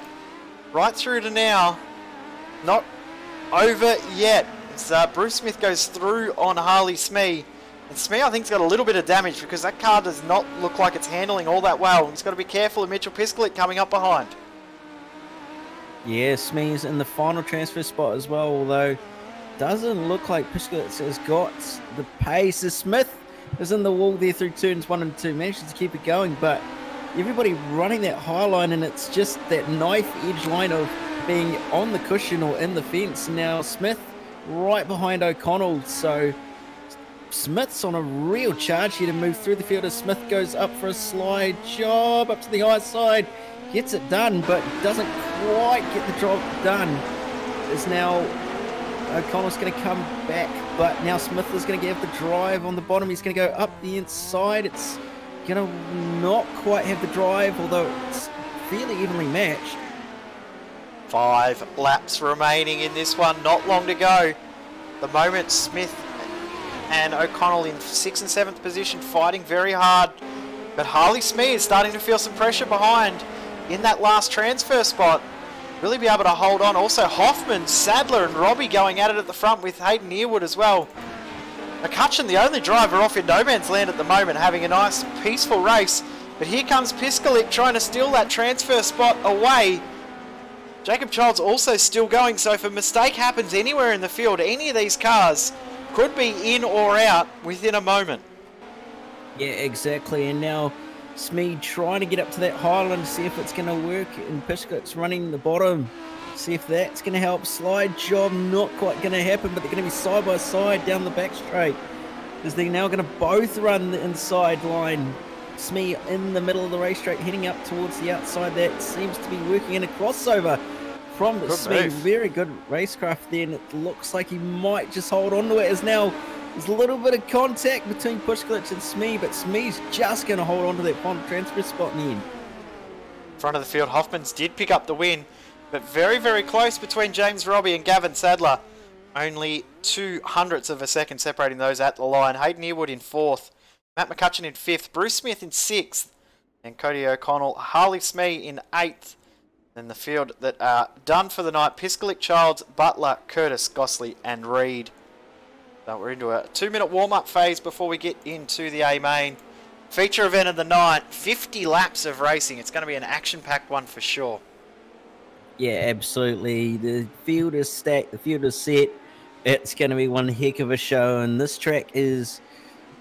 right through to now. Not over yet. It's, Bruce Smith goes through on Harley Smee. And Smee, I think, has got a little bit of damage because that car does not look like it's handling all that well. He's got to be careful of Mitchell Piskalik coming up behind. Yeah, Smee's in the final transfer spot as well, although doesn't look like Piskalik has got the pace. As Smith is in the wall there through turns 1 and 2, manages to keep it going, but everybody running that high line, and it's just that knife edge line of being on the cushion or in the fence. Now Smith right behind O'Connell, so Smith's on a real charge here to move through the field as Smith goes up for a slide job up to the high side, gets it done but doesn't quite get the job done. Is now O'Connell's going to come back, but now Smith is going to get the drive on the bottom. He's going to go up the inside. It's going to not quite have the drive, although it's fairly evenly matched. 5 laps remaining in this one, not long to go. The moment Smith and O'Connell in 6th and 7th position fighting very hard, but Harley Smee is starting to feel some pressure behind in that last transfer spot. Really be able to hold on. Also Hoffman, Sadler and Robbie going at it at the front with Hayden Earwood as well. McCutcheon, the only driver off in no man's land at the moment, having a nice peaceful race, but here comes Piskalik trying to steal that transfer spot away. Jacob Childs also still going, so if a mistake happens anywhere in the field, any of these cars could be in or out within a moment. Yeah, exactly. And now Smee trying to get up to that highland, see if it's going to work, and Piskalik's running the bottom, see if that's going to help. Slide job not quite going to happen, but they're going to be side by side down the back straight as they're now going to both run the inside line. Smee in the middle of the racetrack heading up towards the outside. That seems to be working in a crossover from Smee. Very good racecraft there, and it looks like he might just hold on to it as now there's a little bit of contact between Piskalik and Smee, but Smee's just going to hold on to that final transfer spot in the end. Front of the field, Hoffman's did pick up the win. But very, very close between James Robbie and Gavin Sadler. Only 0.02 of a second separating those at the line. Hayden Earwood in 4th. Matt McCutcheon in 5th. Bruce Smith in 6th. And Cody O'Connell. Harley Smee in 8th. Then the field that are done for the night. Piskalik, Childs, Butler, Curtis, Gosley and Reed. So we're into a 2-minute warm-up phase before we get into the A main. Feature event of the night. 50 laps of racing. It's going to be an action-packed one for sure. Yeah, absolutely. The field is stacked. The field is set. It's going to be one heck of a show. And this track is,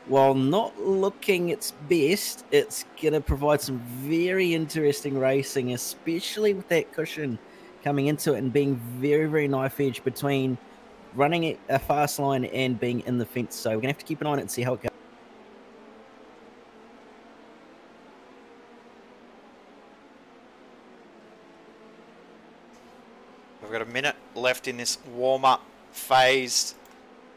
while not looking its best, it's going to provide some very interesting racing, especially with that cushion coming into it and being very, very knife edge between running a fast line and being in the fence. So we're going to have to keep an eye on it and see how it goes. We've got a minute left in this warm-up phase.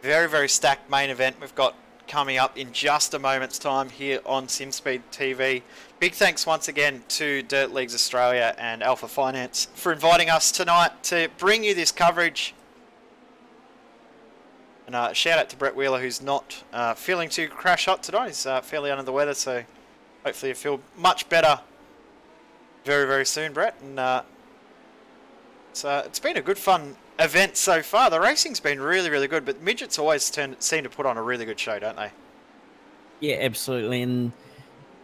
Very, very stacked main event we've got coming up in just a moment's time here on SimSpeed TV. Big thanks once again to Dirt Leagues Australia and Alpha Finance for inviting us tonight to bring you this coverage. And shout out to Brett Wheeler, who's not feeling too crash hot tonight. He's fairly under the weather, so hopefully you feel much better very, very soon, Brett. And so it's been a good fun event so far. The racing's been really, really good, but midgets always seem to put on a really good show, don't they? Yeah, absolutely. And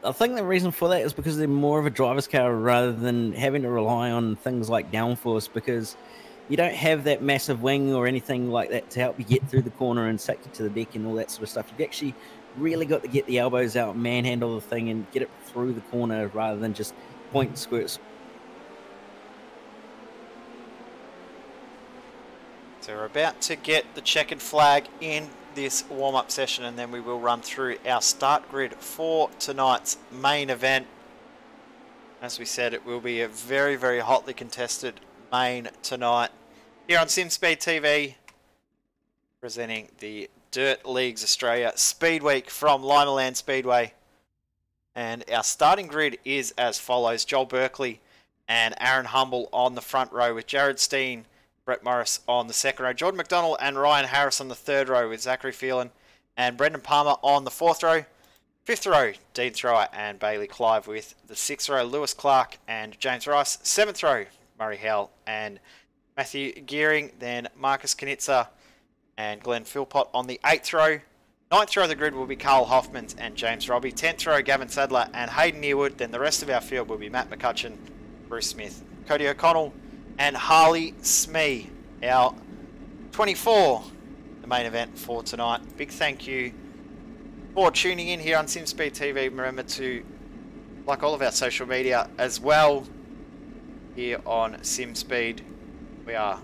I think the reason for that is because they're more of a driver's car rather than having to rely on things like downforce, because you don't have that massive wing or anything like that to help you get through the corner and suck you to the deck and all that sort of stuff. You've actually really got to get the elbows out, manhandle the thing and get it through the corner rather than just point and squirt. So we're about to get the checkered flag in this warm-up session, and then we will run through our start grid for tonight's main event. As we said, it will be a very, very hotly contested main tonight here on SimSpeed TV, presenting the Dirt Leagues Australia Speedweek from Limaland Speedway. And our starting grid is as follows: Joel Berkeley and Aaron Humble on the front row, with Jared Steen, Brett Morris on the second row, Jordan McDonald and Ryan Harris on the third row, with Zachary Phelan and Brendan Palmer on the fourth row. Fifth row, Dean Thrower and Bailey Clive, with the sixth row, Lewis Clark and James Rice. Seventh row, Murray Howell and Matthew Gearing. Then Marcus Knitzer and Glenn Philpott on the eighth row. Ninth row of the grid will be Carl Hoffmans and James Robbie. 10th row, Gavin Sadler and Hayden Earwood. Then the rest of our field will be Matt McCutcheon, Bruce Smith, Cody O'Connell and Harley Smee. Our 24, the main event for tonight. Big thank you for tuning in here on SimSpeed TV. Remember to like all of our social media as well here on SimSpeed. We are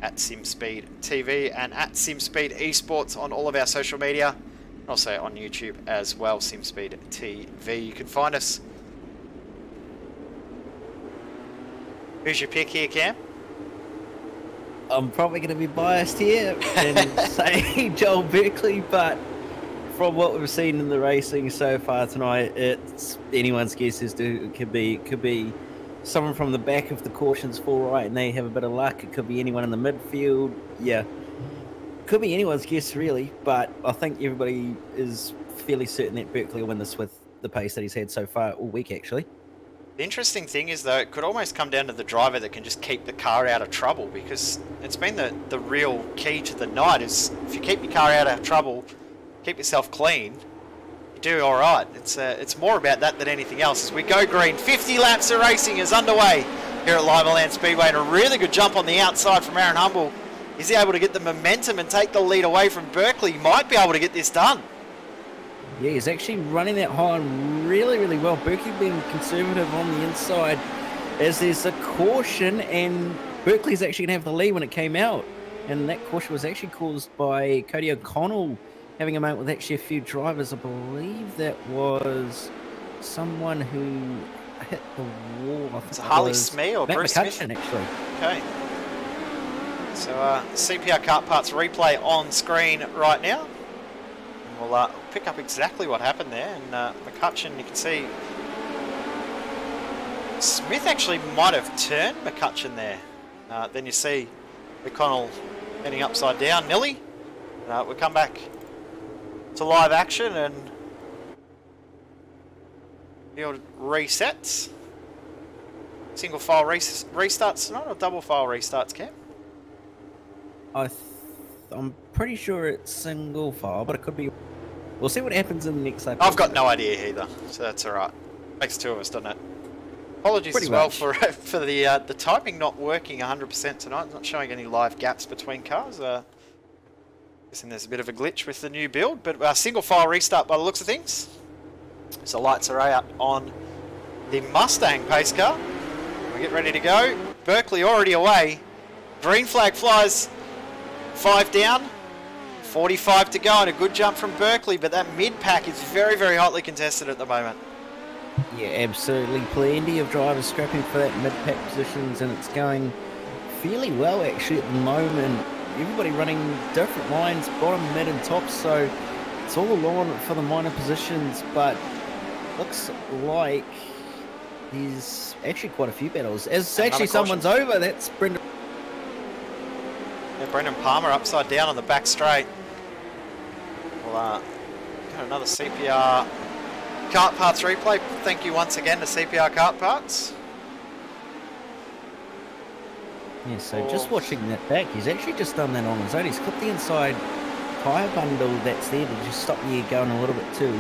at SimSpeed TV and at SimSpeed Esports on all of our social media. Also on YouTube as well, SimSpeed TV. You can find us. Who's your pick here, Cam? I'm probably going to be biased here and say Joel Berkeley, but from what we've seen in the racing so far tonight, it's anyone's guess as to it could be someone from the back if the cautions fall right and they have a bit of luck. It could be anyone in the midfield. Yeah, could be anyone's guess really, but I think everybody is fairly certain that Berkeley will win this with the pace that he's had so far all week, actually. The interesting thing is, though, it could almost come down to the driver that can just keep the car out of trouble, because it's been the real key to the night is if you keep your car out of trouble, keep yourself clean, you do all right. It's more about that than anything else. As we go green, 50 laps of racing is underway here at Limaland Speedway, and a really good jump on the outside from Aaron Humble. Is he able to get the momentum and take the lead away from Berkeley? He might be able to get this done. Yeah, he's actually running that high line really, really well. Berkeley being conservative on the inside as there's a caution, and Berkeley's actually going to have the lead when it came out. And that caution was actually caused by Cody O'Connell having a mate with actually a few drivers. I believe that was someone who hit the wall. I think it's Harley Smee or Matt Bruce McCutcheon, Smith? actually. Okay. So CPR Kart Parts replay on screen right now. We'll pick up exactly what happened there. And McCutcheon, you can see Smith actually might have turned McCutcheon there. Then you see McConnell heading upside down nearly. We'll come back to live action and field resets. Single file restarts tonight or double file restarts, Cam? I'm pretty sure it's single file, but it could be. We'll see what happens in the next episode. I've got no idea either, so that's alright. Makes two of us, doesn't it? Apologies Pretty as well much. for the typing not working 100% tonight. It's not showing any live gaps between cars. Guessing there's a bit of a glitch with the new build, but single file restart by the looks of things. So lights are out on the Mustang pace car. We get ready to go. Berkeley already away. Green flag flies. 5 down. 45 to go and a good jump from Berkeley, but that mid-pack is very, very hotly contested at the moment. Yeah, absolutely. Plenty of drivers scrapping for that mid-pack positions, and it's going fairly well actually at the moment. Everybody running different lines, bottom, mid and top, so it's all on for the minor positions, but looks like there's actually quite a few battles. As actually someone's over, that's Brendan. Yeah, Brendan Palmer upside down on the back straight. We'll got another CPR kart parts replay. Thank you once again to CPR kart parts. Yeah, so just watching that back, he's actually just done that on his own. He's clipped the inside tyre bundle that's there to just stop the air going a little bit too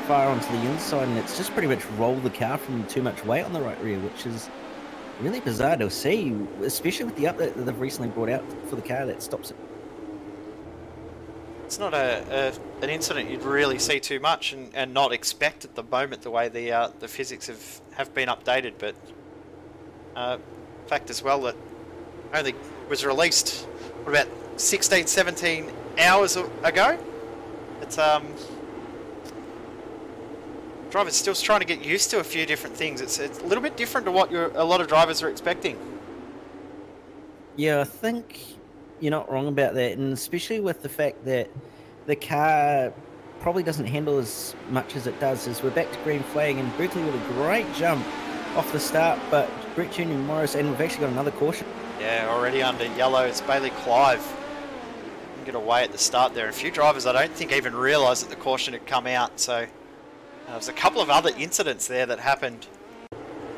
far onto the inside, and it's just pretty much rolled the car from too much weight on the right rear, which is really bizarre to see, especially with the update that they've recently brought out for the car that stops it. It's not an incident you'd really see too much and not expect at the moment, the way the physics have been updated, but fact as well that only was released about 16, 17 hours ago. It's drivers still trying to get used to a few different things. It's a little bit different to what a lot of drivers are expecting. Yeah, I think you're not wrong about that, and especially with the fact that the car probably doesn't handle as much as it does. As we're back to green flag, and Berkeley with a great jump off the start, but Brett Jr. Morris, and we've actually got another caution. Yeah, already under yellow. It's Bailey Clive. Didn't get away at the start there. A few drivers I don't think even realised that the caution had come out, so there's a couple of other incidents there that happened.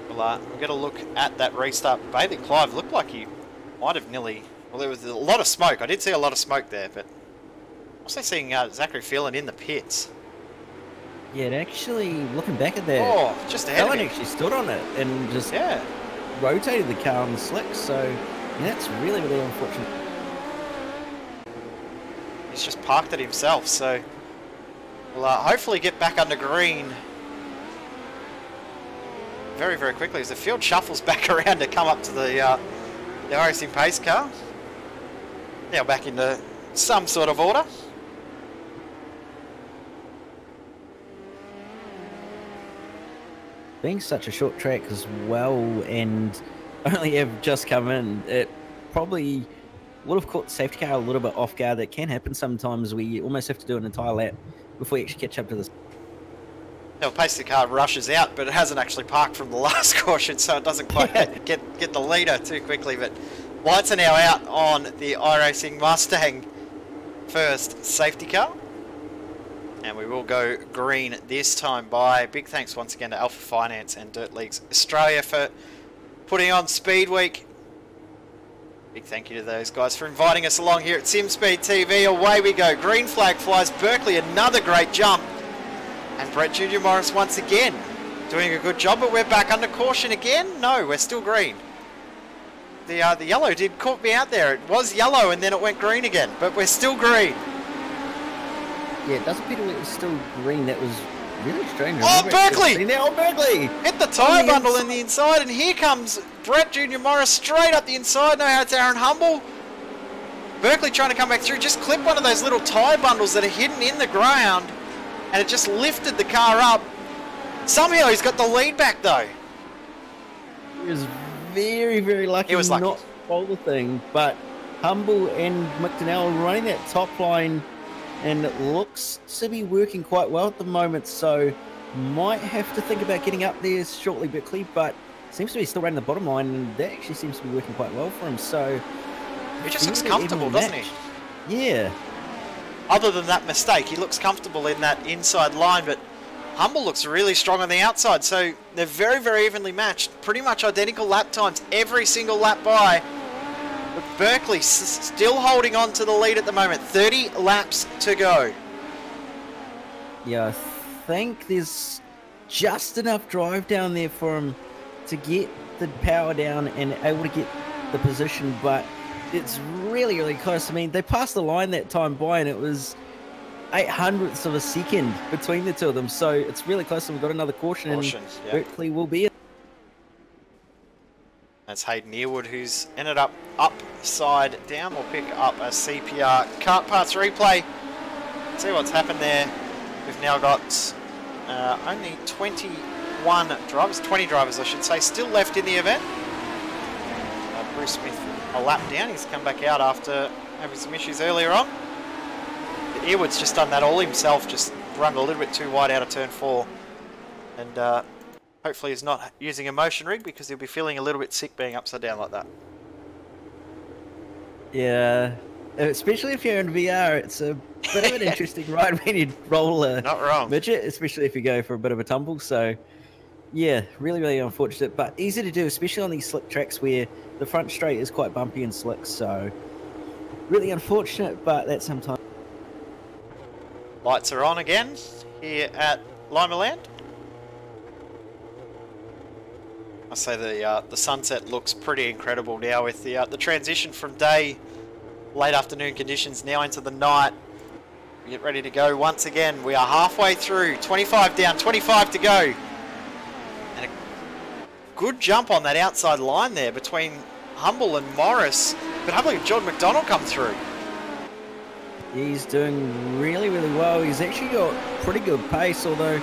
We'll get a look at that restart. Bailey Clive looked like he might have nearly... Well, there was a lot of smoke. I did see a lot of smoke there, but also seeing Zachary Phelan in the pits. Yeah, and actually, looking back at that, oh, just ahead Phelan actually stood on it and just rotated the car on the slick, so that's really, really unfortunate. He's just parked it himself, so we'll hopefully get back under green very, very quickly as the field shuffles back around to come up to the racing pace car. Now back into some sort of order. Being such a short track as well, and only have just come in, it probably would have caught the safety car a little bit off guard. That can happen sometimes. We almost have to do an entire lap before we actually catch up to this. Now, pace the car rushes out, but it hasn't actually parked from the last caution, so it doesn't quite get the leader too quickly. But lights are now out on the iRacing Mustang first safety car. And we will go green this time by big thanks once again to Alpha Finance and Dirt Leagues Australia for putting on Speedweek. Big thank you to those guys for inviting us along here at SimSpeed TV. Away we go. Green flag flies. Berkeley, another great jump. And Brett Jr. Morris once again doing a good job, but we're back under caution again. No, we're still green. The yellow did caught me out there. It was yellow and then it went green again, but we're still green. Yeah, it does appear it was still green. That was really strange. Oh, Berkeley! Now Berkeley! Hit the tyre bundle in the inside, and here comes Brett Jr. Morris straight up the inside. No, it's Aaron Humble. Berkeley trying to come back through. Just clipped one of those little tyre bundles that are hidden in the ground, and it just lifted the car up. Somehow he's got the lead back, though. He was very, very lucky, he was lucky. Not to pull the thing, but Humble and McDonnell running that top line, and it looks to be working quite well at the moment, so might have to think about getting up there shortly, Berkeley, but seems to be still running the bottom line, and that actually seems to be working quite well for him. So He just looks fairly comfortable, evenly doesn't he? matched. Yeah. Other than that mistake, he looks comfortable in that inside line, but Humble looks really strong on the outside, so they're very, very evenly matched. Pretty much identical lap times every single lap by. But Berkeley still holding on to the lead at the moment. 30 laps to go. Yeah, I think there's just enough drive down there for him to get the power down and able to get the position, but it's really, really close. I mean, they passed the line that time by, and it was 0.08 of a second between the two of them, so it's really close. And we've got another caution, and Yeah. Berkeley will be in. That's Hayden Earwood, who's ended up upside down. We'll pick up a CPR kart parts replay. See what's happened there. We've now got only 21 drivers, 20 drivers I should say, still left in the event. Bruce Smith a lap down. He's come back out after having some issues earlier on. But Earwood's just done that all himself, just run a little bit too wide out of turn 4. And hopefully he's not using a motion rig, because he'll be feeling a little bit sick being upside down like that. Yeah, especially if you're in VR, it's a bit of an interesting ride when you roll a Not wrong. midget, especially if you go for a bit of a tumble. So, yeah, really, really unfortunate, but easy to do, especially on these slick tracks where the front straight is quite bumpy and slick. So, really unfortunate, but that's sometimes. Lights are on again here at Limaland. I say the sunset looks pretty incredible now with the transition from day, late afternoon conditions now into the night. We get ready to go once again. We are halfway through, 25 down, 25 to go. And a good jump on that outside line there between Humble and Morris. But hopefully John McDonald come through. He's doing really, really well. He's actually got pretty good pace, although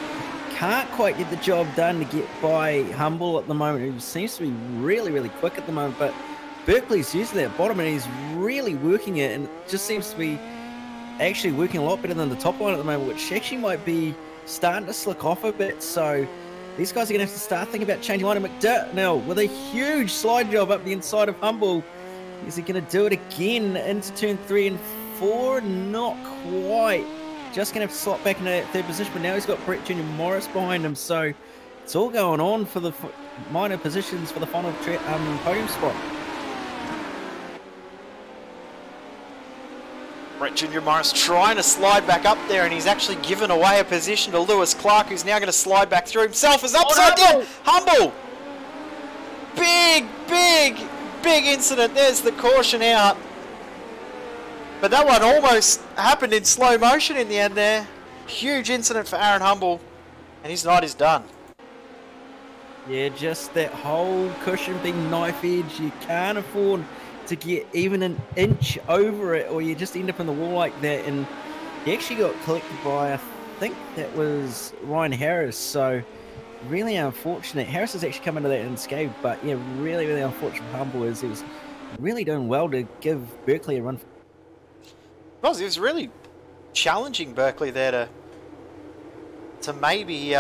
can't quite get the job done to get by Humble at the moment. He seems to be really, really quick at the moment, but Berkeley's using that bottom and he's really working it, and it just seems to be actually working a lot better than the top line at the moment, which actually might be starting to slick off a bit. So these guys are going to have to start thinking about changing line. And McDonald with a huge slide job up the inside of Humble. Is he going to do it again into turn 3 and 4? Not quite. Just going to have to slot back into that third position, but now he's got Brett Jr. Morris behind him, so it's all going on for the minor positions for the final podium spot. Brett Jr. Morris trying to slide back up there, and he's actually given away a position to Lewis Clark, who's now going to slide back through himself as upside down. Humble! Big incident. There's the caution out. But that one almost happened in slow motion in the end there. Huge incident for Aaron Humble, and his night is done. Yeah, just that whole cushion being knife edge. You can't afford to get even an inch over it, or you just end up in the wall like that. And he actually got collected by, I think that was Ryan Harris. So really unfortunate. Harris has actually come into that unscathed, but yeah, really, really unfortunate for Humble, as he was really doing well to give Berkeley a run. Well, it was really challenging Berkeley there to maybe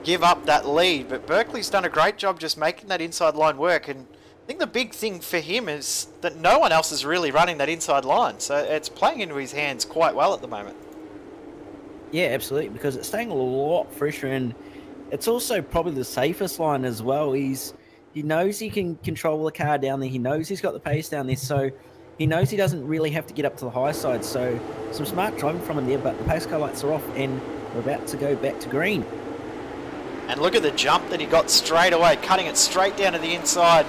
give up that lead, but Berkeley's done a great job just making that inside line work, and I think the big thing for him is that no one else is really running that inside line, so it's playing into his hands quite well at the moment. Yeah, absolutely, because it's staying a lot fresher, and it's also probably the safest line as well. He knows he can control the car down there, he knows he's got the pace down there, so he knows he doesn't really have to get up to the high side, so some smart driving from him there, but the pace car lights are off and we're about to go back to green. And look at the jump that he got straight away, cutting it straight down to the inside.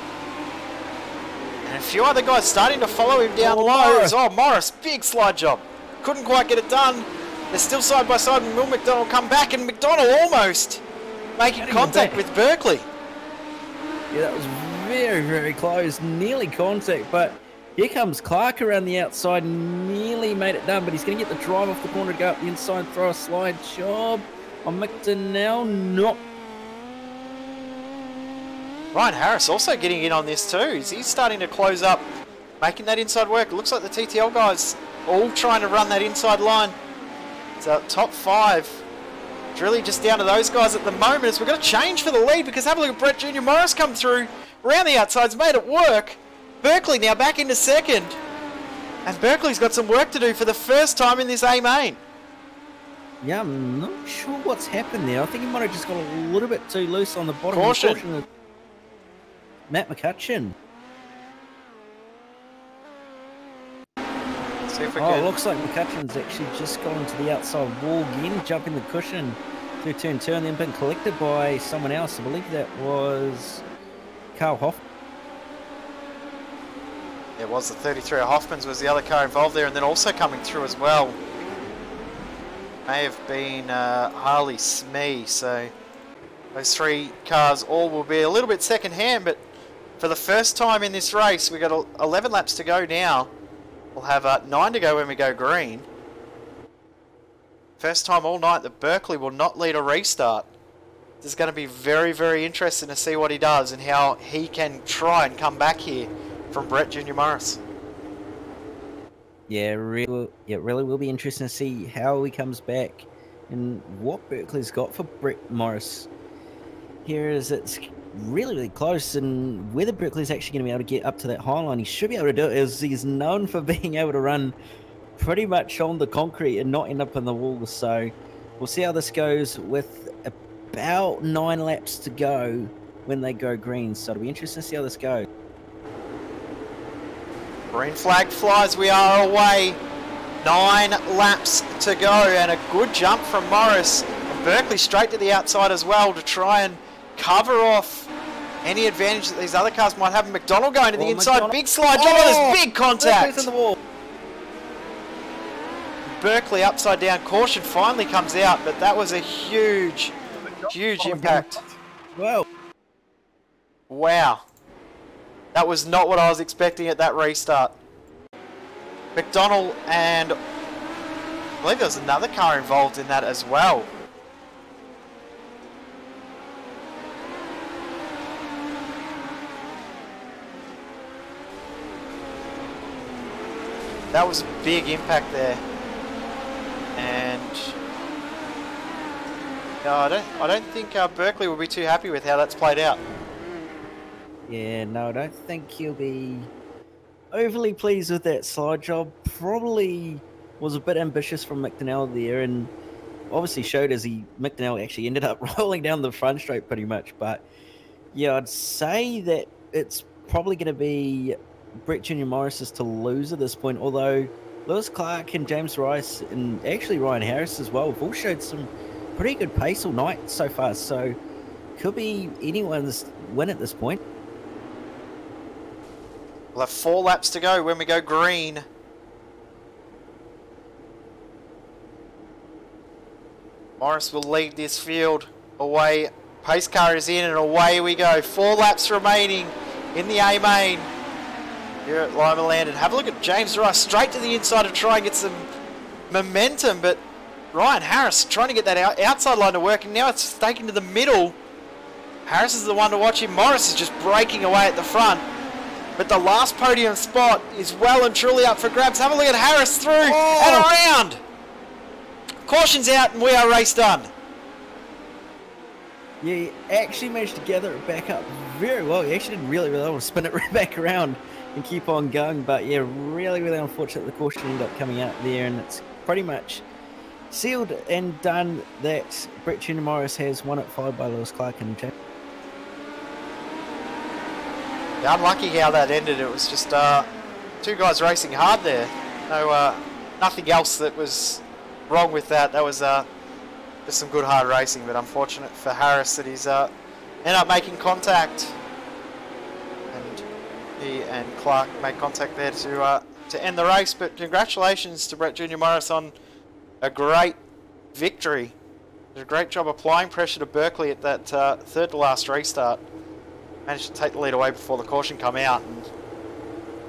And a few other guys starting to follow him down low. Morris. Oh, Morris, big slide job. Couldn't quite get it done. They're still side by side, and Will McDonald come back, and McDonald almost making contact with Berkeley. Yeah, that was very, very close, nearly contact, but here comes Clark around the outside, nearly made it done, but he's going to get the drive off the corner to go up the inside, throw a slide job on McDonald. Not. Ryan Harris also getting in on this too. He's starting to close up, making that inside work. It looks like the TTL guys all trying to run that inside line. So top 5 It's really just down to those guys at the moment as we've got to change for the lead, because have a look at Brett Junior Morris come through around the outsides, made it work. Berkeley now back into second. And Berkeley's got some work to do for the first time in this A main. Yeah, I'm not sure what's happened there. I think he might have just got a little bit too loose on the bottom. Caution. Of Matt McCutcheon. See if we Oh, can... it looks like McCutcheon's actually just gone to the outside wall again, jumping the cushion through turn 2, and then been collected by someone else. I believe that was Carl Hoff. It was the 33 Hoffman's was the other car involved there, and then also coming through as well may have been Harley Smee. So those 3 cars all will be a little bit second hand, but for the first time in this race, we've got 11 laps to go now. We'll have 9 to go when we go green. First time all night that Berkeley will not lead a restart. This is going to be very, very interesting to see what he does and how he can try and come back here from Brett Junior Morris. Yeah, it really will be interesting to see how he comes back and what Berkeley's got for Brett Morris. Here is it's really, really close, and whether Berkeley's actually going to be able to get up to that high line, he should be able to do it, as he's known for being able to run pretty much on the concrete and not end up in the walls. So we'll see how this goes with about 9 laps to go when they go green. So it'll be interesting to see how this goes. Green flag flies, we are away. 9 laps to go, and a good jump from Morris. And Berkeley straight to the outside as well to try and cover off any advantage that these other cars might have. McDonald going to the inside, McDonald. big slide, oh, big contact. In the wall. Berkeley upside down, caution finally comes out, but that was a huge, huge impact. Wow. Wow. That was not what I was expecting at that restart. McDonald, and I believe there was another car involved in that as well. That was a big impact there. And no, I don't think Berkeley will be too happy with how that's played out. Yeah, no, I don't think he'll be overly pleased with that slide job. Probably was a bit ambitious from McDonnell there, and obviously showed as McDonnell actually ended up rolling down the front straight pretty much. But yeah, I'd say that it's probably going to be Brett Junior Morris's to lose at this point, although Lewis Clark and James Royce and actually Ryan Harris as well have all showed some pretty good pace all night so far, so could be anyone's win at this point. We'll have 4 laps to go when we go green. Morris will lead this field away. Pace car is in and away we go. 4 laps remaining in the A main here at Limaland. And have a look at James Rice straight to the inside to try and get some momentum, but Ryan Harris trying to get that outside line to work, and now it's taken to the middle. Harris is the one to watch him. Morris is just breaking away at the front. But the last podium spot is well and truly up for grabs. Have a look at Harris through and around. Caution's out and we are race done. Yeah, he actually managed to gather it back up very well. He actually did really, really well to spin it right back around and keep on going. But yeah, really, really unfortunate the caution ended up coming out there, and it's pretty much sealed and done that Brett Junior Morris has won it, followed by Lewis Clark and James. Yeah, unlucky how that ended. It was just 2 guys racing hard there. No, nothing else that was wrong with that. That was just some good hard racing, but unfortunate for Harris that he's ended up making contact, and he and Clark made contact there to end the race. But congratulations to Brett Junior Morris on a great victory. Did a great job applying pressure to Berkeley at that third to last restart. Managed to take the lead away before the caution come out and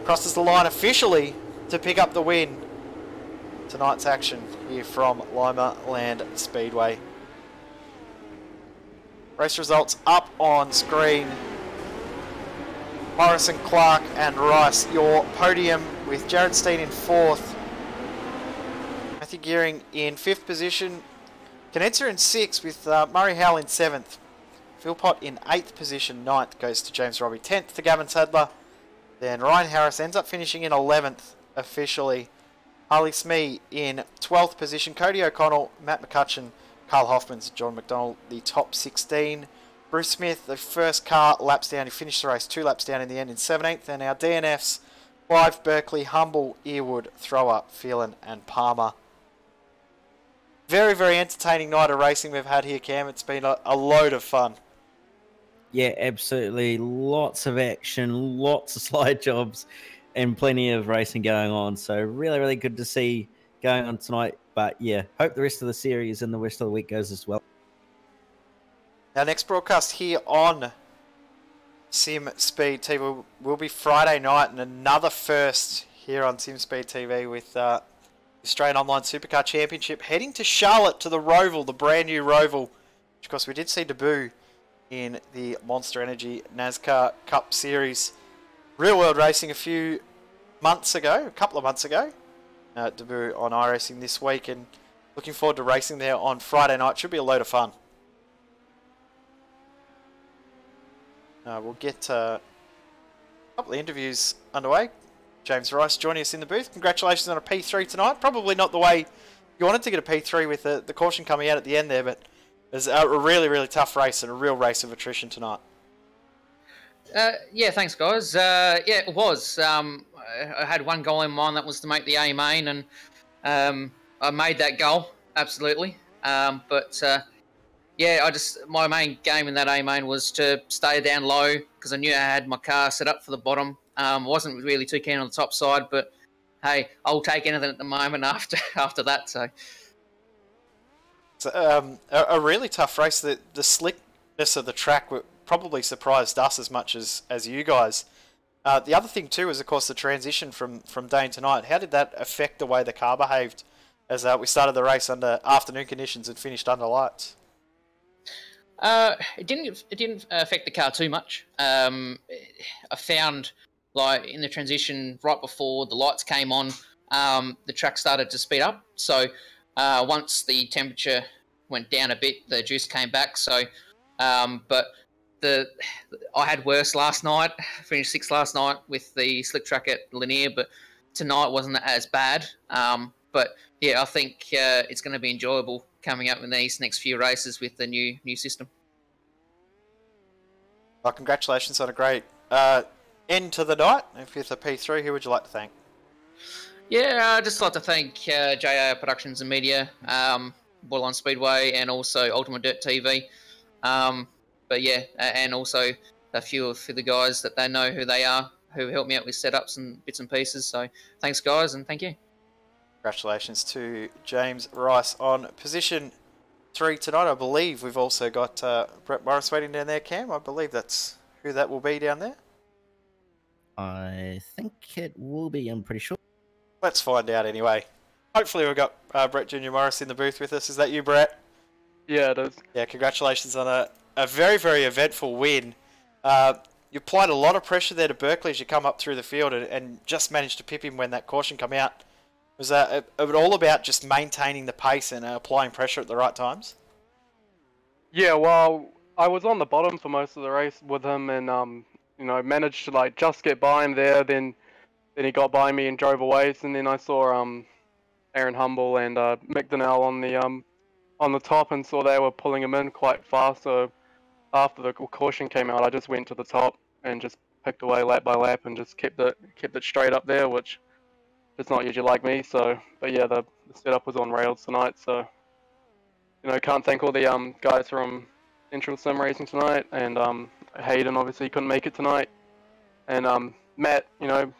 crosses the line officially to pick up the win. Tonight's action here from Limaland Speedway. Race results up on screen. Morrison, Clark and Rice, your podium with Jared Steen in 4th. Matthew Gearing in 5th position. Canenza in 6th with Murray Howell in 7th. Philpott in 8th position. 9th goes to James Robbie. 10th to Gavin Sadler. Then Ryan Harris ends up finishing in 11th officially. Harley Smee in 12th position. Cody O'Connell, Matt McCutcheon, Carl Hoffmans, John McDonald, the top 16. Bruce Smith, the first car, laps down. He finished the race 2 laps down in the end in 17th. And our DNFs, Clive, Berkeley, Humble, Earwood, Thrower, Phelan and Palmer. Very, very entertaining night of racing we've had here, Cam. It's been a load of fun. Yeah, absolutely. Lots of action, lots of slide jobs, and plenty of racing going on. So really, really good to see going on tonight. But yeah, hope the rest of the series and the rest of the week goes as well. Our next broadcast here on Sim Speed TV will be Friday night, and another first here on Sim Speed TV with Australian Online Supercar Championship heading to Charlotte to the Roval, the brand new Roval, which of course we did see debut in the Monster Energy NASCAR Cup Series. Real World Racing a couple of months ago. Debut on iRacing this week, and looking forward to racing there on Friday night. Should be a load of fun. We'll get a couple of interviews underway. James Royce joining us in the booth. Congratulations on a P3 tonight. Probably not the way you wanted to get a P3 with the caution coming out at the end there, but it was a really, really tough race and a real race of attrition tonight. Yeah, thanks, guys. Yeah, it was. I had one goal in mind, that was to make the A main, and I made that goal, absolutely. Yeah, my main game in that A main was to stay down low because I knew I had my car set up for the bottom. I wasn't really too keen on the top side, but hey, I'll take anything at the moment after that. So. A really tough race. The slickness of the track probably surprised us as much as you guys. The other thing too is, of course, the transition from day to night. How did that affect the way the car behaved as we started the race under afternoon conditions and finished under lights? It didn't affect the car too much. I found, like, in the transition right before the lights came on, the track started to speed up. So once the temperature went down a bit, the juice came back. So, but I had worse last night. Finished 6th last night with the slick track at Lanier, but tonight wasn't as bad. But yeah, I think it's going to be enjoyable coming up in these next few races with the new system. Well, congratulations on a great end to the night. With a P3, who would you like to thank? Yeah, I'd just like to thank JR Productions and Media, Borderline Speedway, and also Ultimate Dirt TV. But yeah, and also a few of the guys that they know who they are, who helped me out with setups and bits and pieces. So thanks, guys, and thank you. Congratulations to James Rice on position 3 tonight. I believe we've also got Brett Morris waiting down there, Cam. I believe that's who that will be down there. I think it will be, I'm pretty sure. Let's find out anyway. Hopefully we've got Brett Jr. Morris in the booth with us. Is that you, Brett? Yeah, it is. Yeah, congratulations on a very, very eventful win. You applied a lot of pressure there to Berkeley as you come up through the field and just managed to pip him when that caution came out. Was it all about just maintaining the pace and applying pressure at the right times? Yeah, well, I was on the bottom for most of the race with him, and managed to just get by him there. Then he got by me and drove away. And then I saw Aaron Humble and Mick Donnell on the top, and saw they were pulling him in quite fast. So after the caution came out, I just went to the top and just picked away lap by lap and just kept it straight up there, which it's not usually like me. So, but yeah, the setup was on rails tonight. So, can't thank all the guys from Intral Sim Racing tonight, and Hayden obviously couldn't make it tonight, and Matt,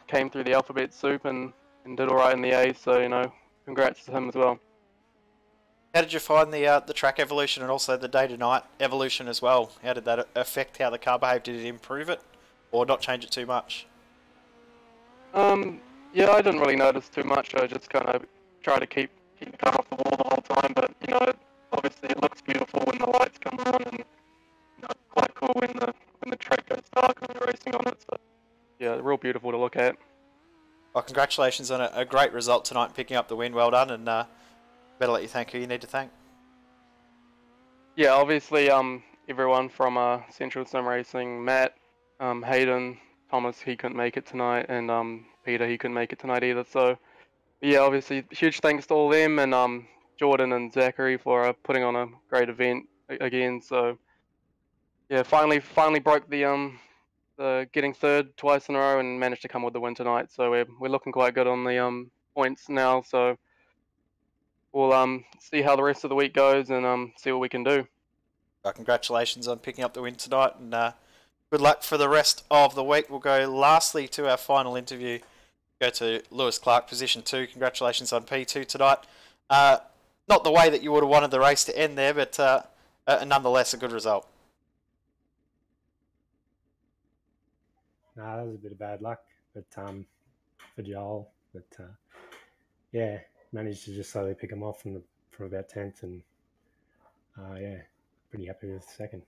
came through the alphabet soup and did all right in the A. So, congrats to him as well. How did you find the track evolution and also the day-to-night evolution as well? How did that affect how the car behaved? Did it improve it or not change it too much? Yeah, I didn't really notice too much. I just kind of try to keep the car off the wall the whole time. But obviously it looks beautiful when the lights come on, and quite cool when the track goes dark when you're racing on it. So yeah, real beautiful to look at. Well, congratulations on a great result tonight, picking up the win. Well done, and better let you thank who you need to thank. Yeah, obviously, everyone from Central Sim Racing, Matt, Hayden, Thomas, he couldn't make it tonight, and Peter, he couldn't make it tonight either. So, yeah, obviously, huge thanks to all them, and Jordan and Zachary for putting on a great event again. So, yeah, finally broke the getting third twice in a row and managed to come with the win tonight. So we're looking quite good on the points now. So we'll see how the rest of the week goes and see what we can do. Congratulations on picking up the win tonight, and good luck for the rest of the week. We'll go lastly to our final interview. Go to Lewis Clark, position 2. Congratulations on P2 tonight. Not the way that you would have wanted the race to end there, but nonetheless a good result. No, that was a bit of bad luck, but for Joel, but yeah, managed to just slowly pick him off from about 10th, and yeah, pretty happy with the second.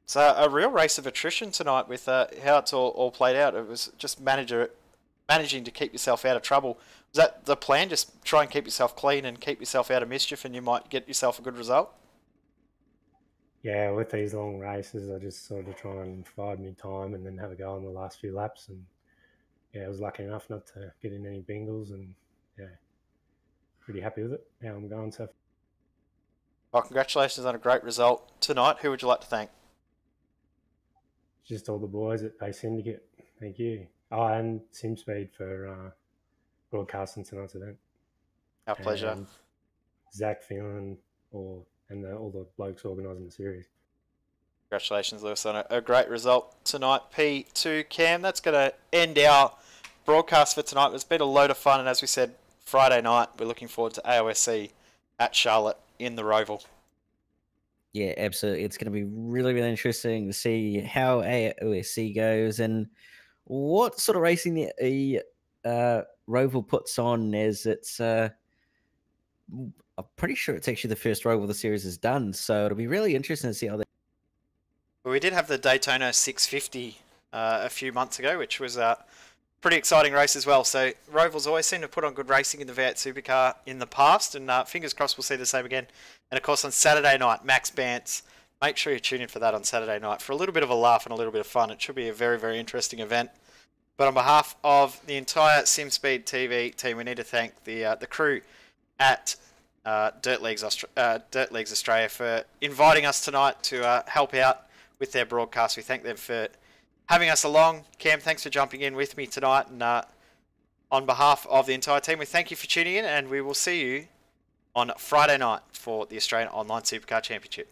It's a real race of attrition tonight with how it's all played out. It was just managing to keep yourself out of trouble. Was that the plan? Just try and keep yourself clean and keep yourself out of mischief, and you might get yourself a good result? Yeah, with these long races, I just sort of try and bide me time and then have a go on the last few laps. And yeah, I was lucky enough not to get in any bingles, and yeah, pretty happy with it. How I'm going so far. Well, congratulations on a great result tonight. Who would you like to thank? Just all the boys at Base Syndicate. Thank you. Oh, and SimSpeed for broadcasting tonight's event. Our pleasure. And Zach Phelan and all the blokes organising the series. Congratulations, Lewis, on a great result tonight. P2 Cam, that's going to end our broadcast for tonight. It's been a load of fun, and as we said, Friday night, we're looking forward to AOSC at Charlotte in the Roval. Yeah, absolutely. It's going to be really, really interesting to see how AOSC goes and what sort of racing the Roval puts on, as it's... I'm pretty sure it's actually the first Roval the series has done, so it'll be really interesting to see how they... Well, we did have the Daytona 650 a few months ago, which was a pretty exciting race as well. So Roval's always seemed to put on good racing in the V8 Supercar in the past, and fingers crossed we'll see the same again. And of course on Saturday night, Max Bantz. Make sure you tune in for that on Saturday night for a little bit of a laugh and a little bit of fun. It should be a very, very interesting event. But on behalf of the entire SimSpeed TV team, we need to thank the crew at Dirt Leagues Australia for inviting us tonight to help out with their broadcast. We thank them for having us along. Cam, thanks for jumping in with me tonight. And on behalf of the entire team, we thank you for tuning in, and we will see you on Friday night for the Australian Online Supercar Championship.